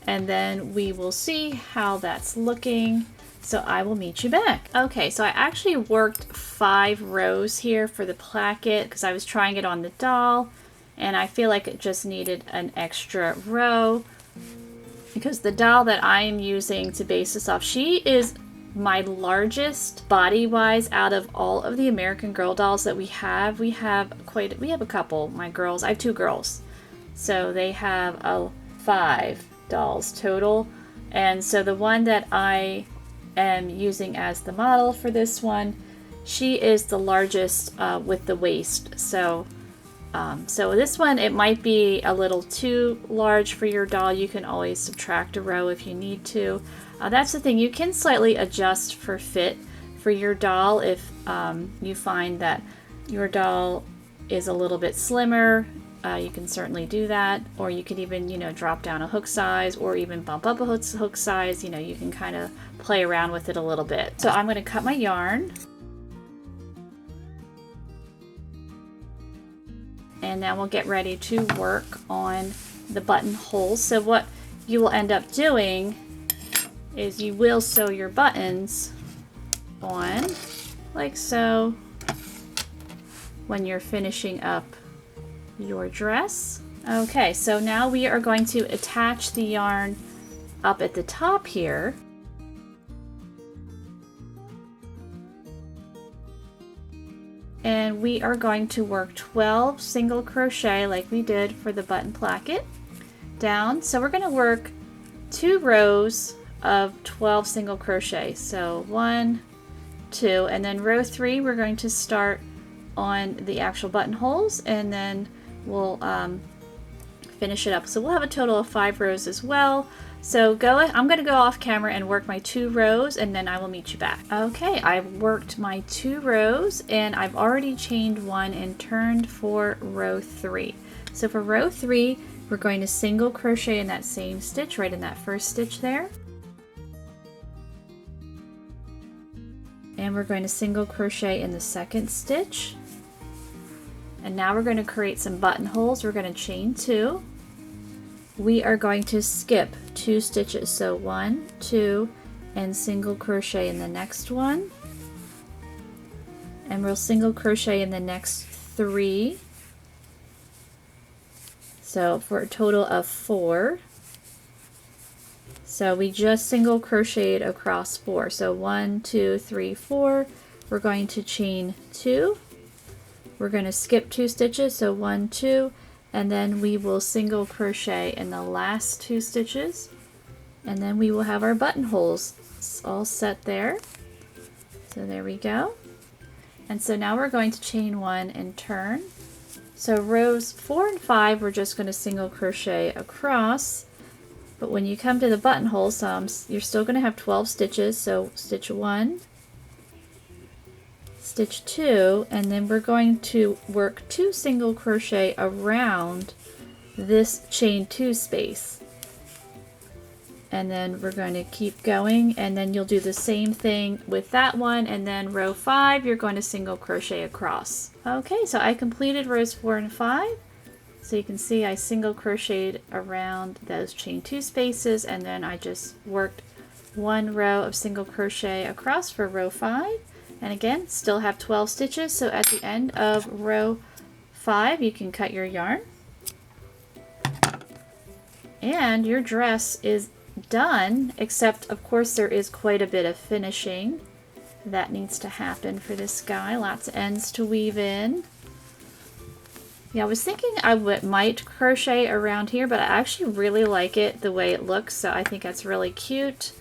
and then we will see how that's looking. So I will meet you back. Okay, so I actually worked 5 rows here for the placket because I was trying it on the doll and I feel like it just needed an extra row because the doll that I am using to base this off, she is my largest body-wise out of all of the American Girl dolls that we have. We have a couple, my girls. I have 2 girls. So they have 5 dolls total. And so the one that I am using as the model for this one, she is the largest with the waist. So this one, it might be a little too large for your doll. You can always subtract a row if you need to. That's the thing, you can slightly adjust for fit for your doll if you find that your doll is a little bit slimmer. You can certainly do that, or you could even, drop down a hook size or even bump up a hook size. You can kind of play around with it a little bit. So I'm going to cut my yarn. And now we'll get ready to work on the buttonholes. So what you will end up doing is you will sew your buttons on like so when you're finishing up your dress. Okay, so now we are going to attach the yarn up at the top here. And we are going to work 12 single crochet like we did for the button placket down. So we're going to work 2 rows of 12 single crochet. So 1, 2, and then row 3 we're going to start on the actual buttonholes, and then we'll finish it up. So we'll have a total of 5 rows as well. So I'm going to go off camera and work my 2 rows and then I will meet you back. Okay, I've worked my 2 rows and I've already chained 1 and turned for row 3. So for row 3 we're going to single crochet in that same stitch, right in that first stitch there. And we're going to single crochet in the second stitch. And now we're going to create some buttonholes. We're going to chain 2. We are going to skip 2 stitches. So 1, 2, and single crochet in the next one. And we'll single crochet in the next 3. So for a total of 4. So we just single crocheted across 4. So 1, 2, 3, 4. We're going to chain 2. We're going to skip 2 stitches, so 1, 2, and then we will single crochet in the last 2 stitches, and then we will have our buttonholes all set there. So there we go. And so now we're going to chain 1 and turn. So rows 4 and 5 we're just going to single crochet across, but when you come to the buttonhole, you're still going to have 12 stitches, so stitch 1, stitch 2, and then we're going to work 2 single crochet around this chain 2 space, and then we're going to keep going, and then you'll do the same thing with that one, and then row 5 you're going to single crochet across. Okay, so I completed rows 4 and 5. So you can see I single crocheted around those chain 2 spaces, and then I just worked 1 row of single crochet across for row 5. And again, still have 12 stitches, so at the end of row 5 you can cut your yarn. And your dress is done, except of course there is quite a bit of finishing that needs to happen for this guy. Lots of ends to weave in. Yeah, I was thinking I might crochet around here, but I actually really like it the way it looks, so I think that's really cute.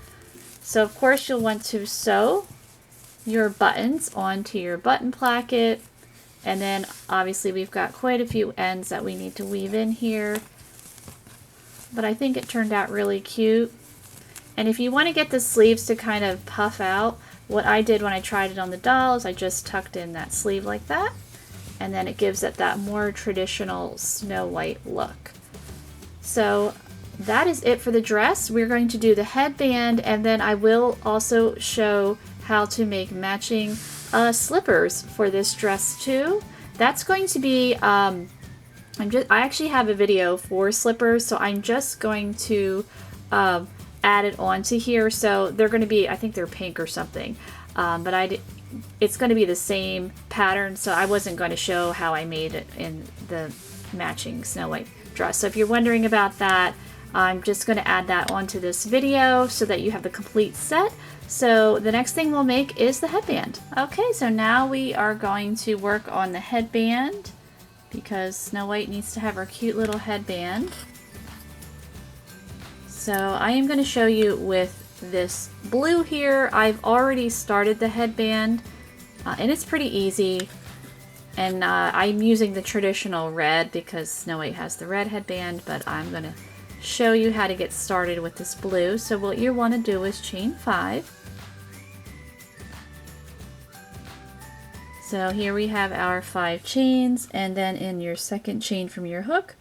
So of course you'll want to sew your buttons onto your button placket, and then obviously we've got quite a few ends that we need to weave in here, but I think it turned out really cute. And if you want to get the sleeves to kind of puff out, what I did when I tried it on the doll is I just tucked in that sleeve like that, and then it gives it that more traditional Snow White look. So that is it for the dress. We're going to do the headband, and then I will also show how to make matching slippers for this dress too. That's going to be, I actually have a video for slippers, so I'm just going to add it onto here. So they're going to be, I think they're pink or something, but it's going to be the same pattern, so I wasn't going to show how I made it in the matching Snow White dress. So if you're wondering about that, I'm just going to add that onto this video so that you have the complete set. So the next thing we'll make is the headband. Okay, so now we are going to work on the headband because Snow White needs to have her cute little headband. So I am going to show you with this blue here. I've already started the headband and it's pretty easy. And I'm using the traditional red because Snow White has the red headband, but I'm going to show you how to get started with this blue. So what you want to do is chain 5. So here we have our 5 chains, and then in your second chain from your hook,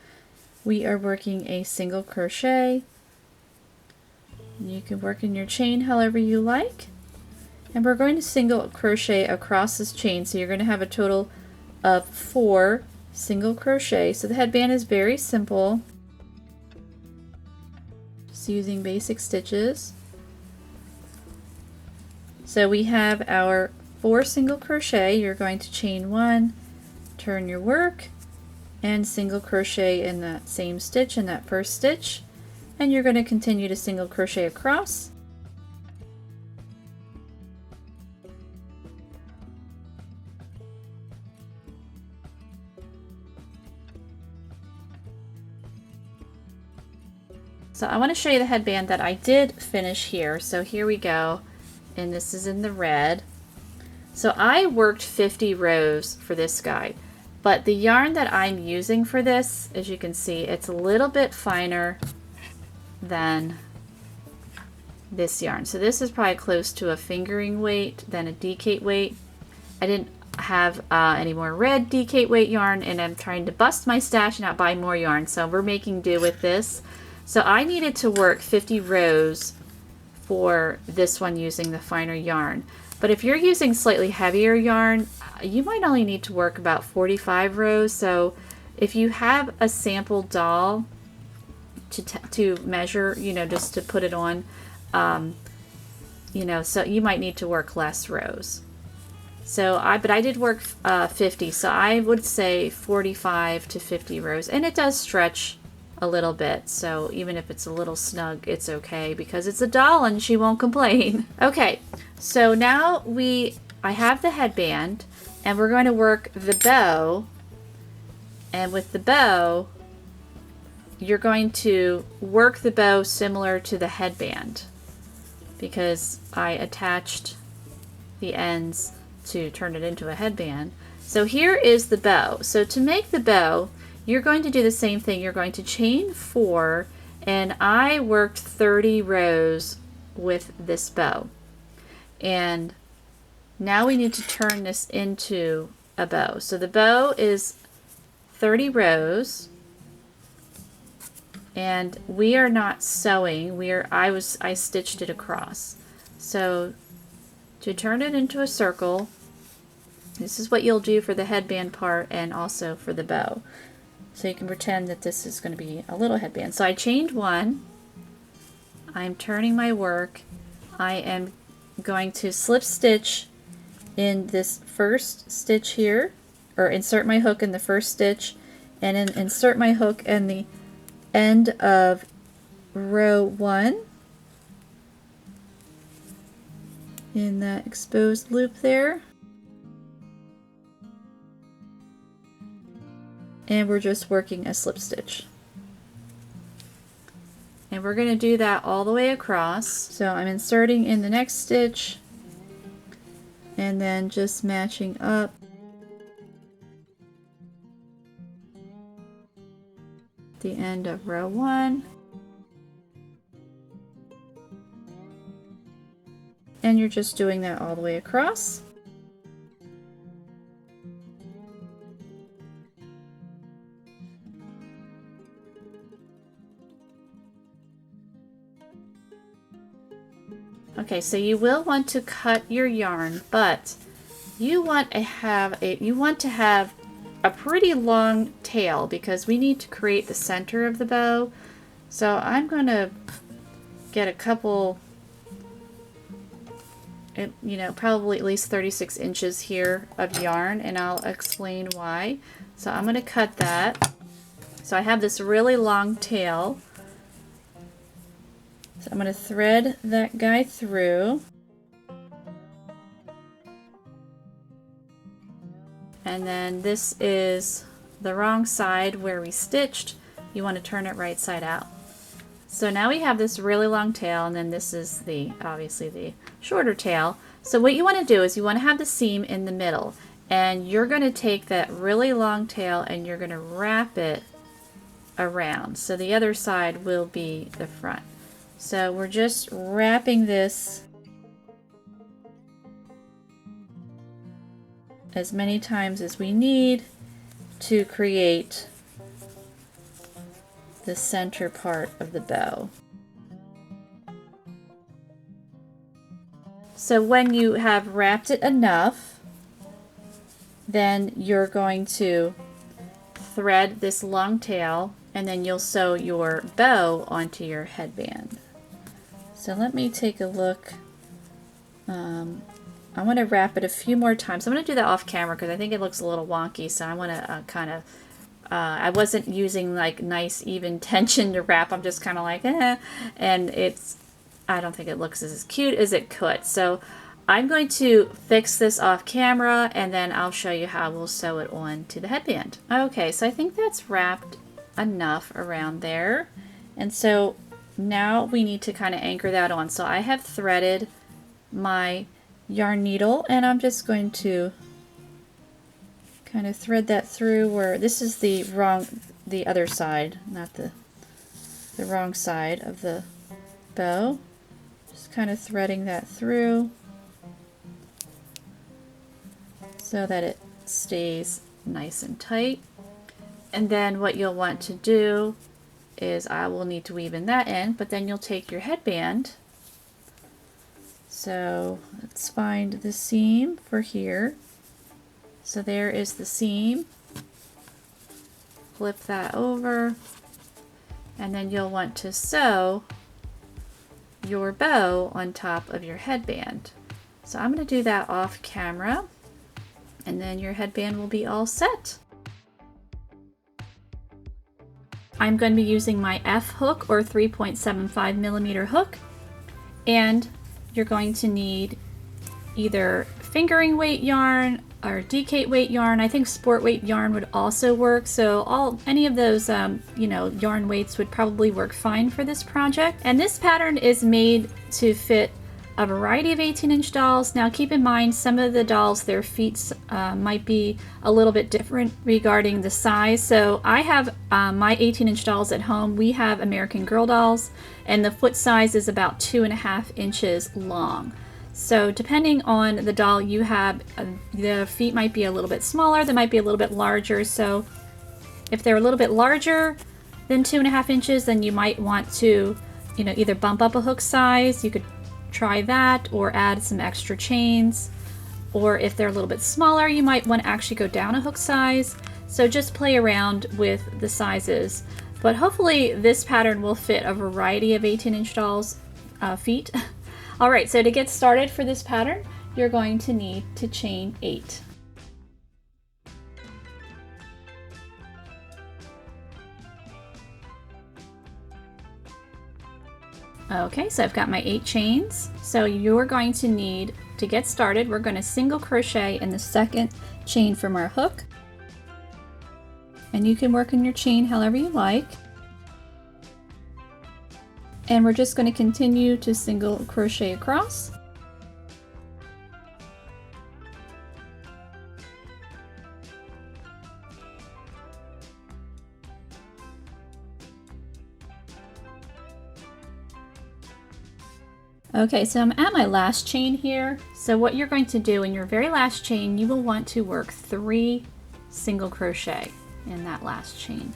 we are working a single crochet. You can work in your chain however you like. And we're going to single crochet across this chain, so you're going to have a total of 4 single crochet. So the headband is very simple. Just using basic stitches. So we have our 4 single crochet. You're going to chain 1, turn your work, and single crochet in that same stitch in that first stitch, and you're going to continue to single crochet across. So I want to show you the headband that I did finish here. So here we go, and this is in the red. So I worked 50 rows for this guy, but the yarn that I'm using for this, as you can see, it's a little bit finer than this yarn. So this is probably close to a fingering weight than a decate weight. I didn't have any more red decate weight yarn, and I'm trying to bust my stash and not buy more yarn, so we're making do with this. So I needed to work 50 rows for this one using the finer yarn. But if you're using slightly heavier yarn, you might only need to work about 45 rows. So if you have a sample doll to measure, you know, just to put it on, you know, so you might need to work less rows. So but I did work 50, so I would say 45 to 50 rows, and it does stretch a little bit, so even if it's a little snug, it's okay because it's a doll and she won't complain. Okay, so now I have the headband, and we're going to work the bow, and with the bow you're going to work the bow similar to the headband because I attached the ends to turn it into a headband. So here is the bow. So to make the bow, you're going to do the same thing. You're going to chain 4, and I worked 30 rows with this bow. And now we need to turn this into a bow. So the bow is 30 rows, and we are not sewing. I stitched it across. So to turn it into a circle, this is what you'll do for the headband part and also for the bow. So you can pretend that this is going to be a little headband. So I chained 1. I'm turning my work. I am going to slip stitch in this first stitch here, or insert my hook in the first stitch, and then insert my hook in the end of row 1 in that exposed loop there. And we're just working a slip stitch. And we're going to do that all the way across. So I'm inserting in the next stitch and then just matching up the end of row 1. And you're just doing that all the way across. Okay, so you will want to cut your yarn, but you want to have a pretty long tail because we need to create the center of the bow. So I'm going to get a couple, you know, probably at least 36 inches here of yarn, and I'll explain why. So I'm going to cut that. So I have this really long tail. So I'm going to thread that guy through. And then this is the wrong side where we stitched. You want to turn it right side out. So now we have this really long tail, and then this is obviously the shorter tail. So what you want to do is you want to have the seam in the middle, and you're going to take that really long tail and you're going to wrap it around. So the other side will be the front. So we're just wrapping this as many times as we need to create the center part of the bow. So when you have wrapped it enough, then you're going to thread this long tail, and then you'll sew your bow onto your headband. So let me take a look. I want to wrap it a few more times. I'm going to do that off camera because I think it looks a little wonky, so I want to kind of I wasn't using like nice even tension to wrap. I'm just kind of like and I don't think it looks as cute as it could. So I'm going to fix this off camera, and then I'll show you how we'll sew it on to the headband. Okay, so I think that's wrapped enough around there, and so now we need to kind of anchor that on. So I have threaded my yarn needle, and I'm just going to kind of thread that through where this is the other side, not the wrong side of the bow. Just kind of threading that through so that it stays nice and tight. And then what you'll want to do is I will need to weave in that end, but then you'll take your headband. So let's find the seam for here. So there is the seam. Flip that over, and then you'll want to sew your bow on top of your headband. So I'm going to do that off camera, and then your headband will be all set. I'm going to be using my F hook, or 3.75mm hook, and you're going to need either fingering weight yarn or decate weight yarn. I think sport weight yarn would also work. So any of those yarn weights would probably work fine for this project. And this pattern is made to fit a variety of 18-inch dolls. Now keep in mind, some of the dolls, their feet might be a little bit different regarding the size. So I have my 18-inch dolls at home. We have American Girl dolls, and the foot size is about 2.5 inches long. So depending on the doll you have, the feet might be a little bit smaller, they might be a little bit larger. So if they're a little bit larger than 2.5 inches, then you might want to, either bump up a hook size. You could try that, or add some extra chains. Or if they're a little bit smaller, you might want to actually go down a hook size. So just play around with the sizes. But hopefully this pattern will fit a variety of 18-inch dolls' feet. All right, so to get started for this pattern, you're going to need to chain 8. Okay, so I've got my 8 chains. So you're going to need, to get started, we're going to single crochet in the second chain from our hook. And you can work in your chain however you like. And we're just going to continue to single crochet across. Okay, so I'm at my last chain here. So what you're going to do in your very last chain, you will want to work 3 single crochet in that last chain.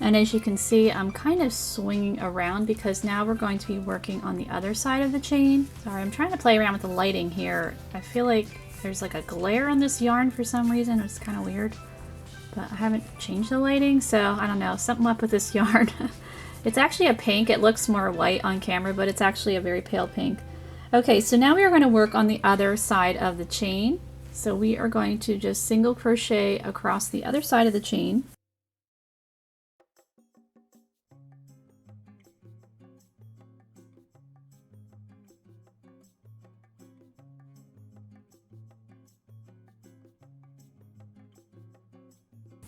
And as you can see, I'm kind of swinging around because now we're going to be working on the other side of the chain. Sorry, I'm trying to play around with the lighting here. I feel like there's like a glare on this yarn for some reason. It's kind of weird, but I haven't changed the lighting, so I don't know, something up with this yarn. It's actually a pink. It looks more white on camera, but it's actually a very pale pink. Okay, so now we are going to work on the other side of the chain. So we are going to just single crochet across the other side of the chain.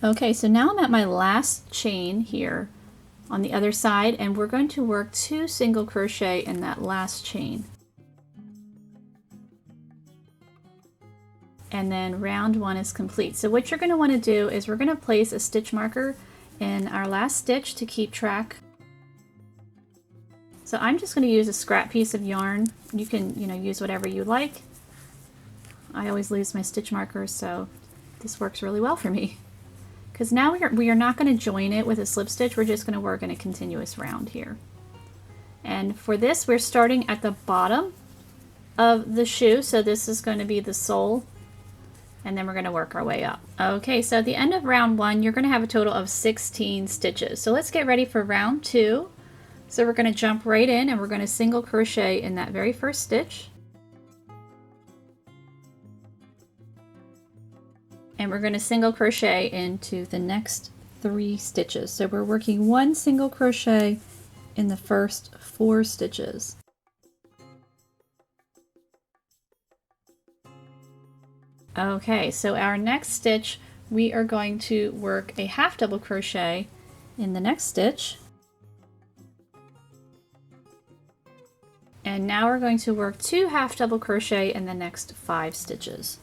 Okay, so now I'm at my last chain here on the other side, and we're going to work 2 single crochet in that last chain. And then round 1 is complete. So what you're going to want to do is we're going to place a stitch marker in our last stitch to keep track. So I'm just going to use a scrap piece of yarn. You can, use whatever you like. I always lose my stitch markers, so this works really well for me. Because now we are not going to join it with a slip stitch, we're just going to work in a continuous round here. And for this, we're starting at the bottom of the shoe, so this is going to be the sole, and then we're going to work our way up. Okay, so at the end of round 1, you're going to have a total of 16 stitches. So let's get ready for round 2. So we're going to jump right in, and we're going to single crochet in that very first stitch. And we're going to single crochet into the next 3 stitches. So we're working 1 single crochet in the first 4 stitches. Okay, so our next stitch, we are going to work a half double crochet in the next stitch. And now we're going to work 2 half double crochet in the next 5 stitches.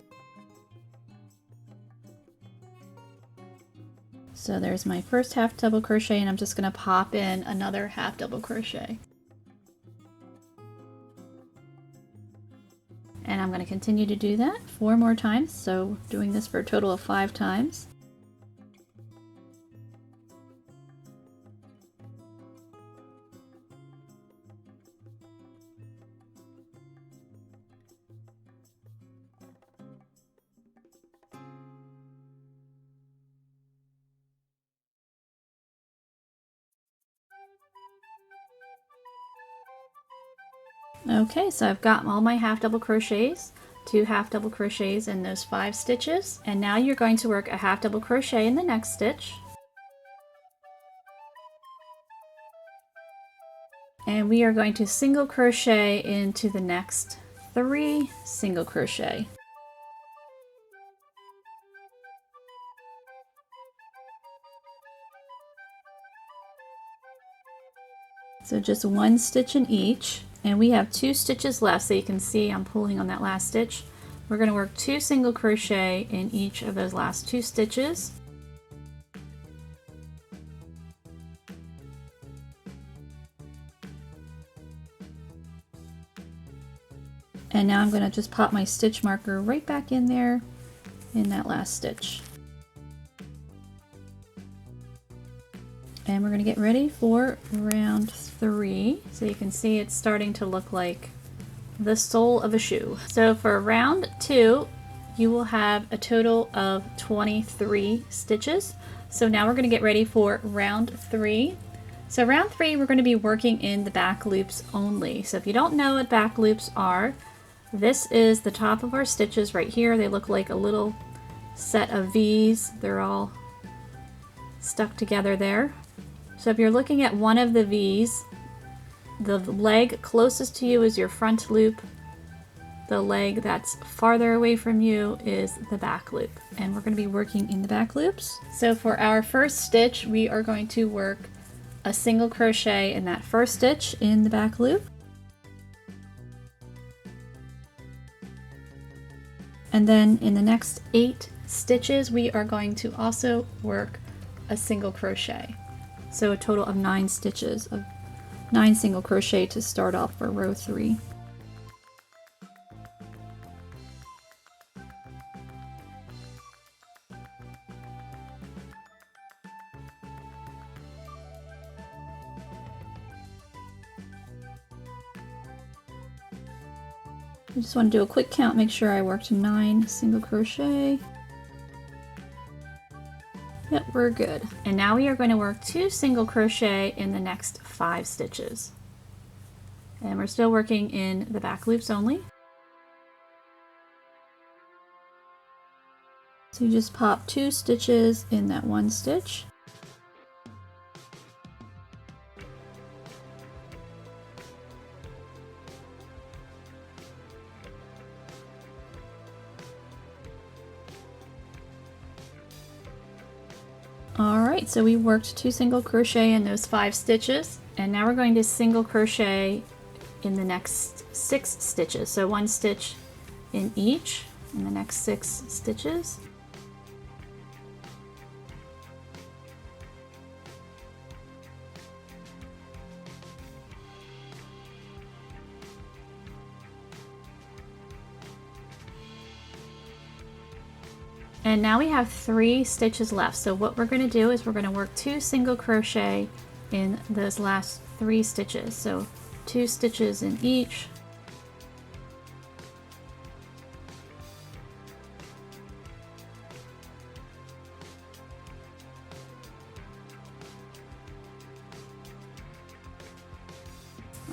So there's my first half double crochet, and I'm just going to pop in another half double crochet. And I'm going to continue to do that 4 more times, so doing this for a total of 5 times. Okay, so I've got all my half double crochets, 2 half double crochets in those 5 stitches, and now you're going to work a half double crochet in the next stitch. And we are going to single crochet into the next 3 single crochet. So just 1 stitch in each. And we have 2 stitches left, so you can see I'm pulling on that last stitch. We're going to work 2 single crochet in each of those last 2 stitches. And now I'm going to just pop my stitch marker right back in there in that last stitch. And we're going to get ready for round 3. So you can see it's starting to look like the sole of a shoe. So for round 2, you will have a total of 23 stitches. So now we're going to get ready for round 3. So round 3, we're going to be working in the back loops only. So if you don't know what back loops are, this is the top of our stitches right here. They look like a little set of V's. They're all stuck together there. So if you're looking at one of the V's, the leg closest to you is your front loop. The leg that's farther away from you is the back loop. And we're going to be working in the back loops. So for our first stitch, we are going to work a single crochet in that first stitch in the back loop. And then in the next 8 stitches, we are going to also work a single crochet. So a total of 9 stitches of 9 single crochet to start off for row 3. I just want to do a quick count, make sure I worked 9 single crochet. Yep, we're good. And now we are going to work 2 single crochet in the next 5 stitches. And we're still working in the back loops only. So you just pop 2 stitches in that one stitch. Alright, so we worked 2 single crochet in those 5 stitches, and now we're going to single crochet in the next 6 stitches. So 1 stitch in each in the next 6 stitches. And now we have 3 stitches left. So what we're going to do is we're going to work 2 single crochet in those last 3 stitches. So 2 stitches in each.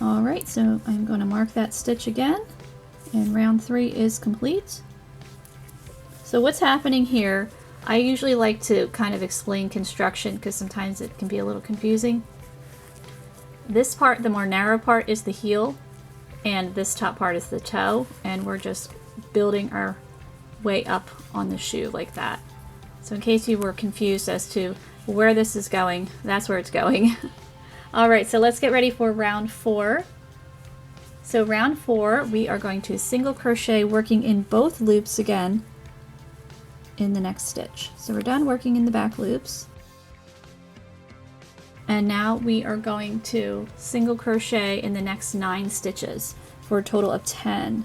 Alright, so I'm going to mark that stitch again, and round 3 is complete. So what's happening here, I usually like to kind of explain construction because sometimes it can be a little confusing. This part, the more narrow part, is the heel, and this top part is the toe, and we're just building our way up on the shoe like that. So in case you were confused as to where this is going, that's where it's going. Alright, so let's get ready for round 4. So round 4, we are going to single crochet working in both loops again in the next stitch. So we're done working in the back loops. And now we are going to single crochet in the next 9 stitches for a total of 10.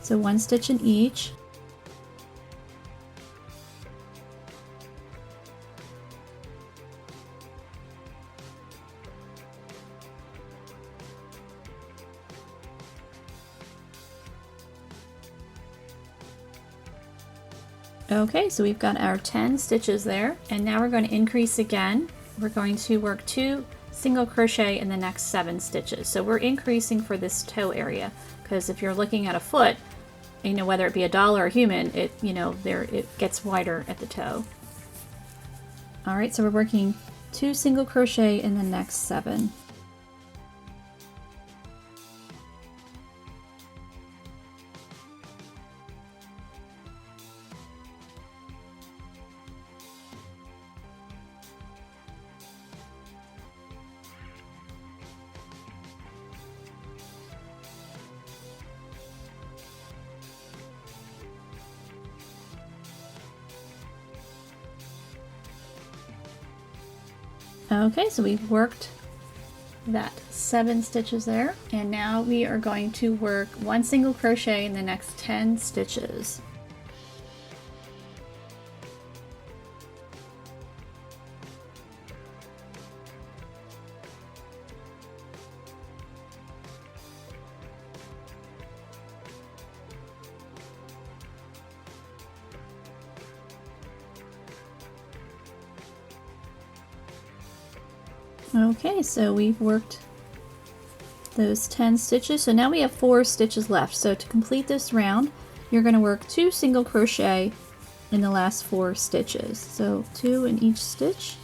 So 1 stitch in each. Okay, so we've got our 10 stitches there, and now we're going to increase again. We're going to work 2 single crochet in the next 7 stitches. So we're increasing for this toe area, because if you're looking at a foot, you know, whether it be a doll or a human, it, you know, it gets wider at the toe. All right, so we're working 2 single crochet in the next 7. Okay, so we've worked that 7 stitches there, and now we are going to work 1 single crochet in the next 10 stitches. Okay, so we've worked those 10 stitches, so now we have 4 stitches left. So to complete this round, you're going to work 2 single crochet in the last 4 stitches. So 2 in each stitch.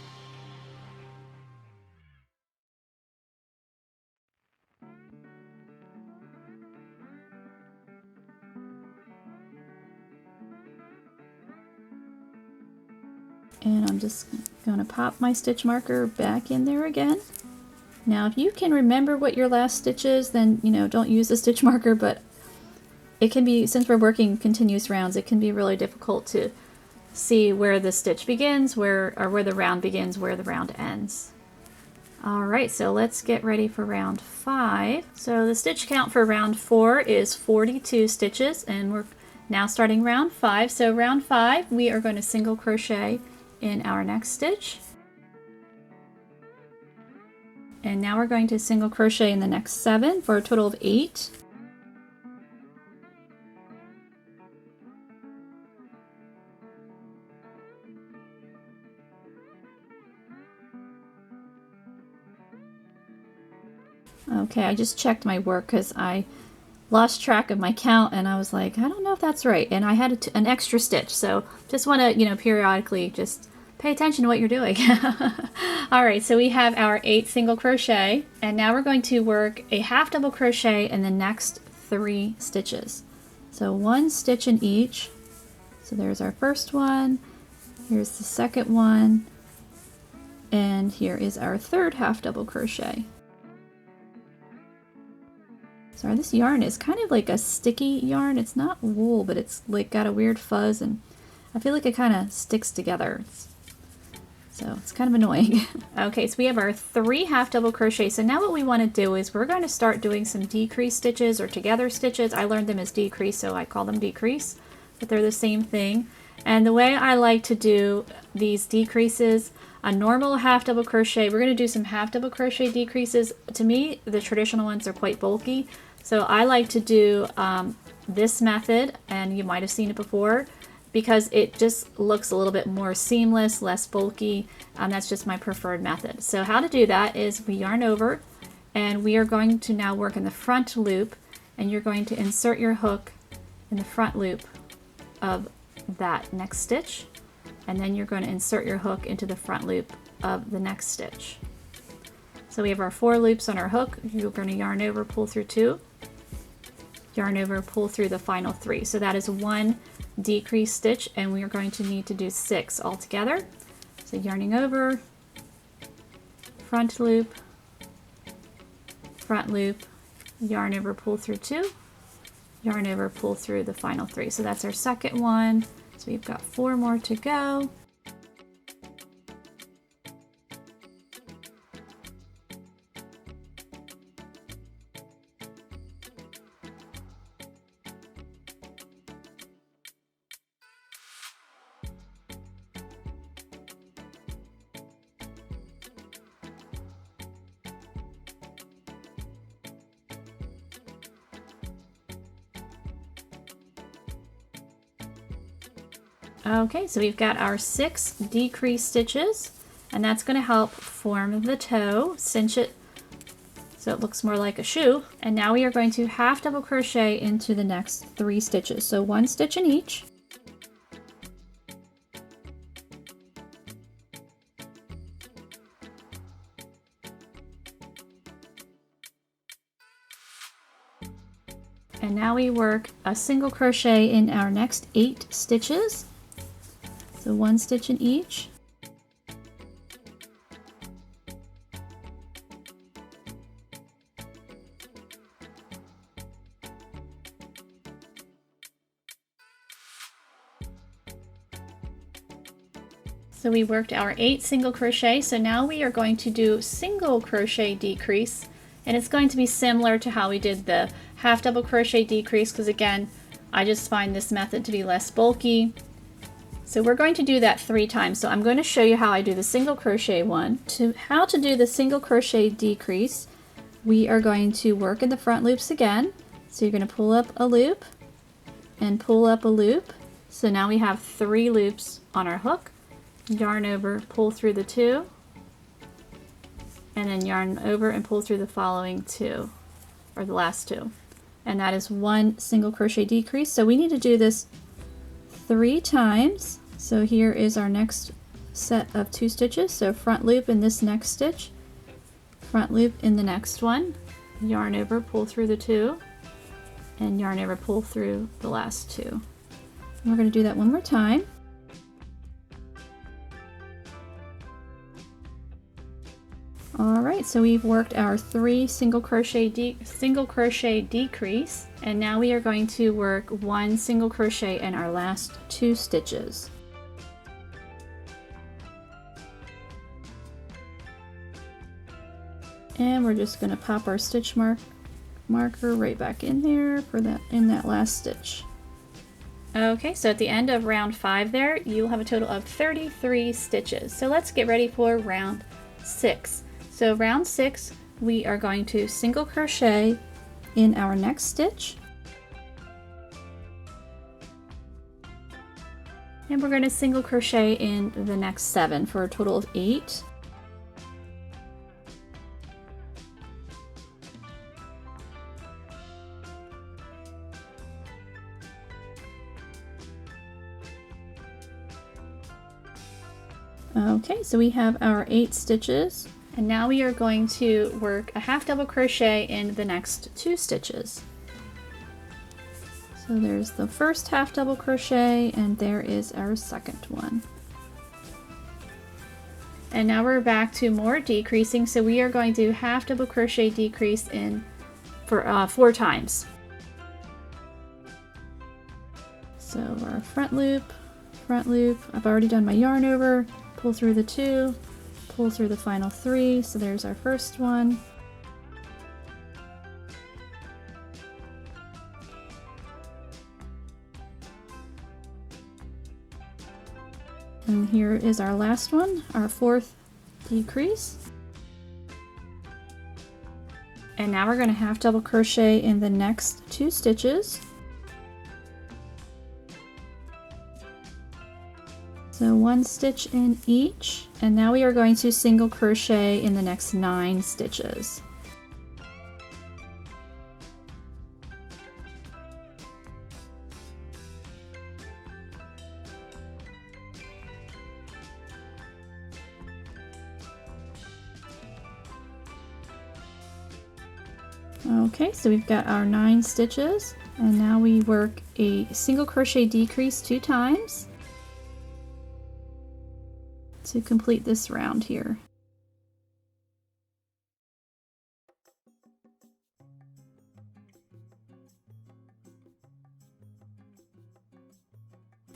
And I'm just going to pop my stitch marker back in there again. Now if you can remember what your last stitch is, then, you know, don't use the stitch marker, but it can be, since we're working continuous rounds, it can be really difficult to see where the stitch begins, where the round begins, where the round ends. Alright, so let's get ready for round 5. So the stitch count for round 4 is 42 stitches, and we're now starting round 5. So round 5, we are going to single crochet in our next stitch, and now we're going to single crochet in the next 7 for a total of 8. Okay, I just checked my work because I lost track of my count and I was like, I don't know if that's right. And I had an extra stitch. So just want to, periodically just pay attention to what you're doing. All right, so we have our 8 single crochet, and now we're going to work a half double crochet in the next 3 stitches. So 1 stitch in each. So there's our first one, here's the second one, and here is our third half double crochet. Sorry, this yarn is kind of like a sticky yarn. It's not wool, but it's like got a weird fuzz, and I feel like it kind of sticks together. So it's kind of annoying. Okay, so we have our 3 half double crochet. So now what we want to do is we're going to start doing some decrease stitches or together stitches. I learned them as decrease, so I call them decrease, but they're the same thing. And the way I like to do these decreases, a normal half double crochet, we're going to do some half double crochet decreases. To me, the traditional ones are quite bulky. So I like to do this method, and you might have seen it before, because it just looks a little bit more seamless, less bulky. That's just my preferred method. So how to do that is we yarn over, and we are going to now work in the front loop, and you're going to insert your hook in the front loop of that next stitch, and then you're going to insert your hook into the front loop of the next stitch. So we have our 4 loops on our hook. You're going to yarn over, pull through 2, yarn over, pull through the final 3. So that is 1 decrease stitch, and we are going to need to do 6 altogether. So yarning over, front loop, yarn over, pull through 2, yarn over, pull through the final 3. So that's our second one. So we've got 4 more to go. Okay, so we've got our 6 decrease stitches, and that's going to help form the toe, cinch it so it looks more like a shoe. And now we are going to half double crochet into the next 3 stitches. So 1 stitch in each. And now we work a single crochet in our next 8 stitches. So 1 stitch in each. So we worked our 8 single crochet. So now we are going to do single crochet decrease, and it's going to be similar to how we did the half double crochet decrease, because again, I just find this method to be less bulky. So we're going to do that 3 times. So I'm going to show you how I do the single crochet one. How to do the single crochet decrease, we are going to work in the front loops again. So you're going to pull up a loop and pull up a loop. So now we have 3 loops on our hook. Yarn over, pull through the 2, and then yarn over and pull through the following 2, or the last 2. And that is 1 single crochet decrease. So we need to do this 3 times. So here is our next set of 2 stitches. So front loop in this next stitch, front loop in the next one, yarn over, pull through the 2, and yarn over, pull through the last 2. And we're going to do that one more time. Alright, so we've worked our 3 single crochet decrease, and now we are going to work 1 single crochet in our last 2 stitches. And we're just going to pop our stitch marker right back in there for that last stitch. Okay, so at the end of round 5 there, you'll have a total of 33 stitches. So let's get ready for round 6. So round 6, we are going to single crochet in our next stitch, and we're going to single crochet in the next 7 for a total of 8. Okay, so we have our 8 stitches, and now we are going to work a half double crochet in the next 2 stitches. So there's the first half double crochet, and there is our second one. And now we're back to more decreasing, so we are going to half double crochet decrease in for 4 times. So our front loop, I've already done my yarn over, pull through the 2, pull through the final 3, so there's our first one. And here is our last one, our 4th decrease. And now we're going to half double crochet in the next 2 stitches. So 1 stitch in each, and now we are going to single crochet in the next 9 stitches. Okay, so we've got our 9 stitches, and now we work a single crochet decrease 2 times to complete this round here.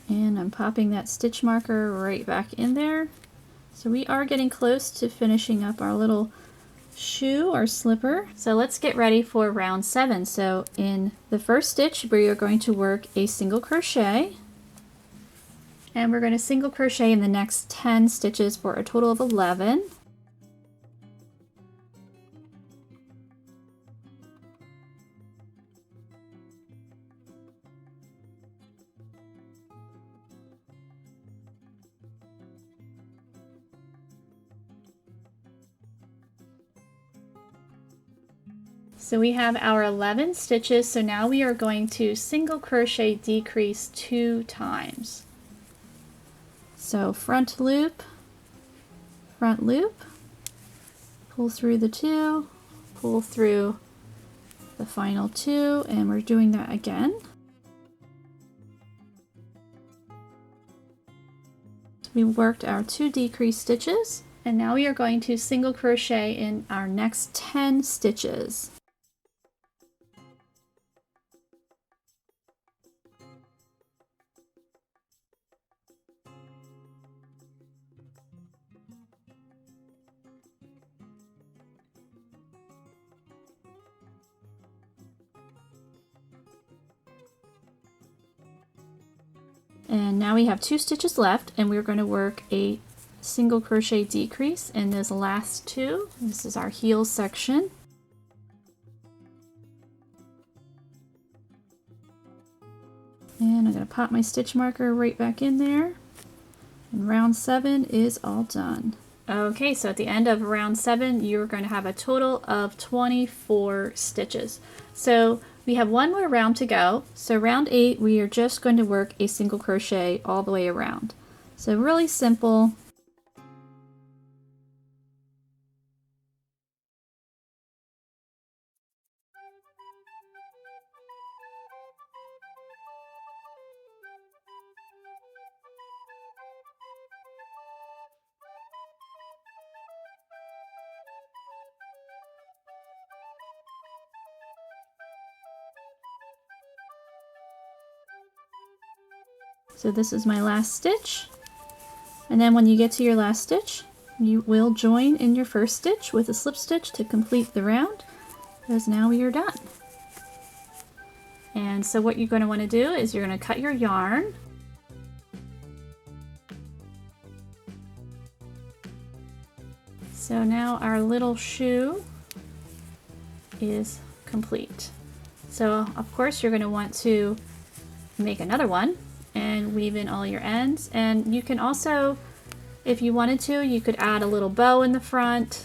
And I'm popping that stitch marker right back in there. So we are getting close to finishing up our little shoe or slipper. So let's get ready for round 7. So in the first stitch, we are going to work a single crochet. And we're going to single crochet in the next 10 stitches for a total of 11. So we have our 11 stitches, so now we are going to single crochet decrease 2 times. So front loop, pull through the 2, pull through the final 2, and we're doing that again. We worked our 2 decrease stitches, and now we are going to single crochet in our next 10 stitches. And now we have 2 stitches left, and we're going to work a single crochet decrease in those last 2. This is our heel section. And I'm going to pop my stitch marker right back in there. And round 7 is all done. Okay, so at the end of round 7, you're going to have a total of 24 stitches. So we have one more round to go. So round 8, we are just going to work a single crochet all the way around. So really simple. So this is my last stitch, and then when you get to your last stitch, you will join in your first stitch with a slip stitch to complete the round, because now we are done. And so what you're going to want to do is you're going to cut your yarn. So now our little shoe is complete. So of course you're going to want to make another one and weave in all your ends, and you can also, if you wanted to, you could add a little bow in the front.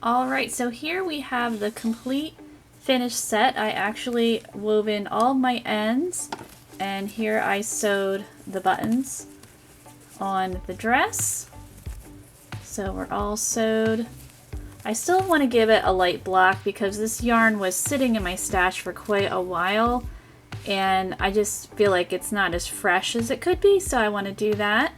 Alright, so here we have the complete finished set. I actually wove in all my ends, and here I sewed the buttons on the dress. So we're all sewed. I still want to give it a light black because this yarn was sitting in my stash for quite a while and I just feel like it's not as fresh as it could be, so I want to do that.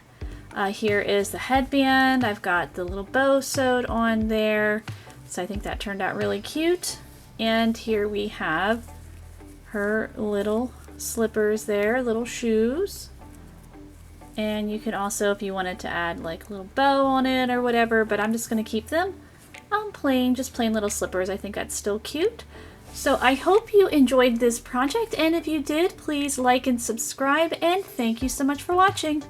Here is the headband. I've got the little bow sewed on there, so I think that turned out really cute. And here we have her little slippers there, little shoes. And you can also, if you wanted to add like a little bow on it or whatever, but I'm just going to keep them plain, just plain little slippers. I think that's still cute. So I hope you enjoyed this project, and if you did, please like and subscribe, and thank you so much for watching.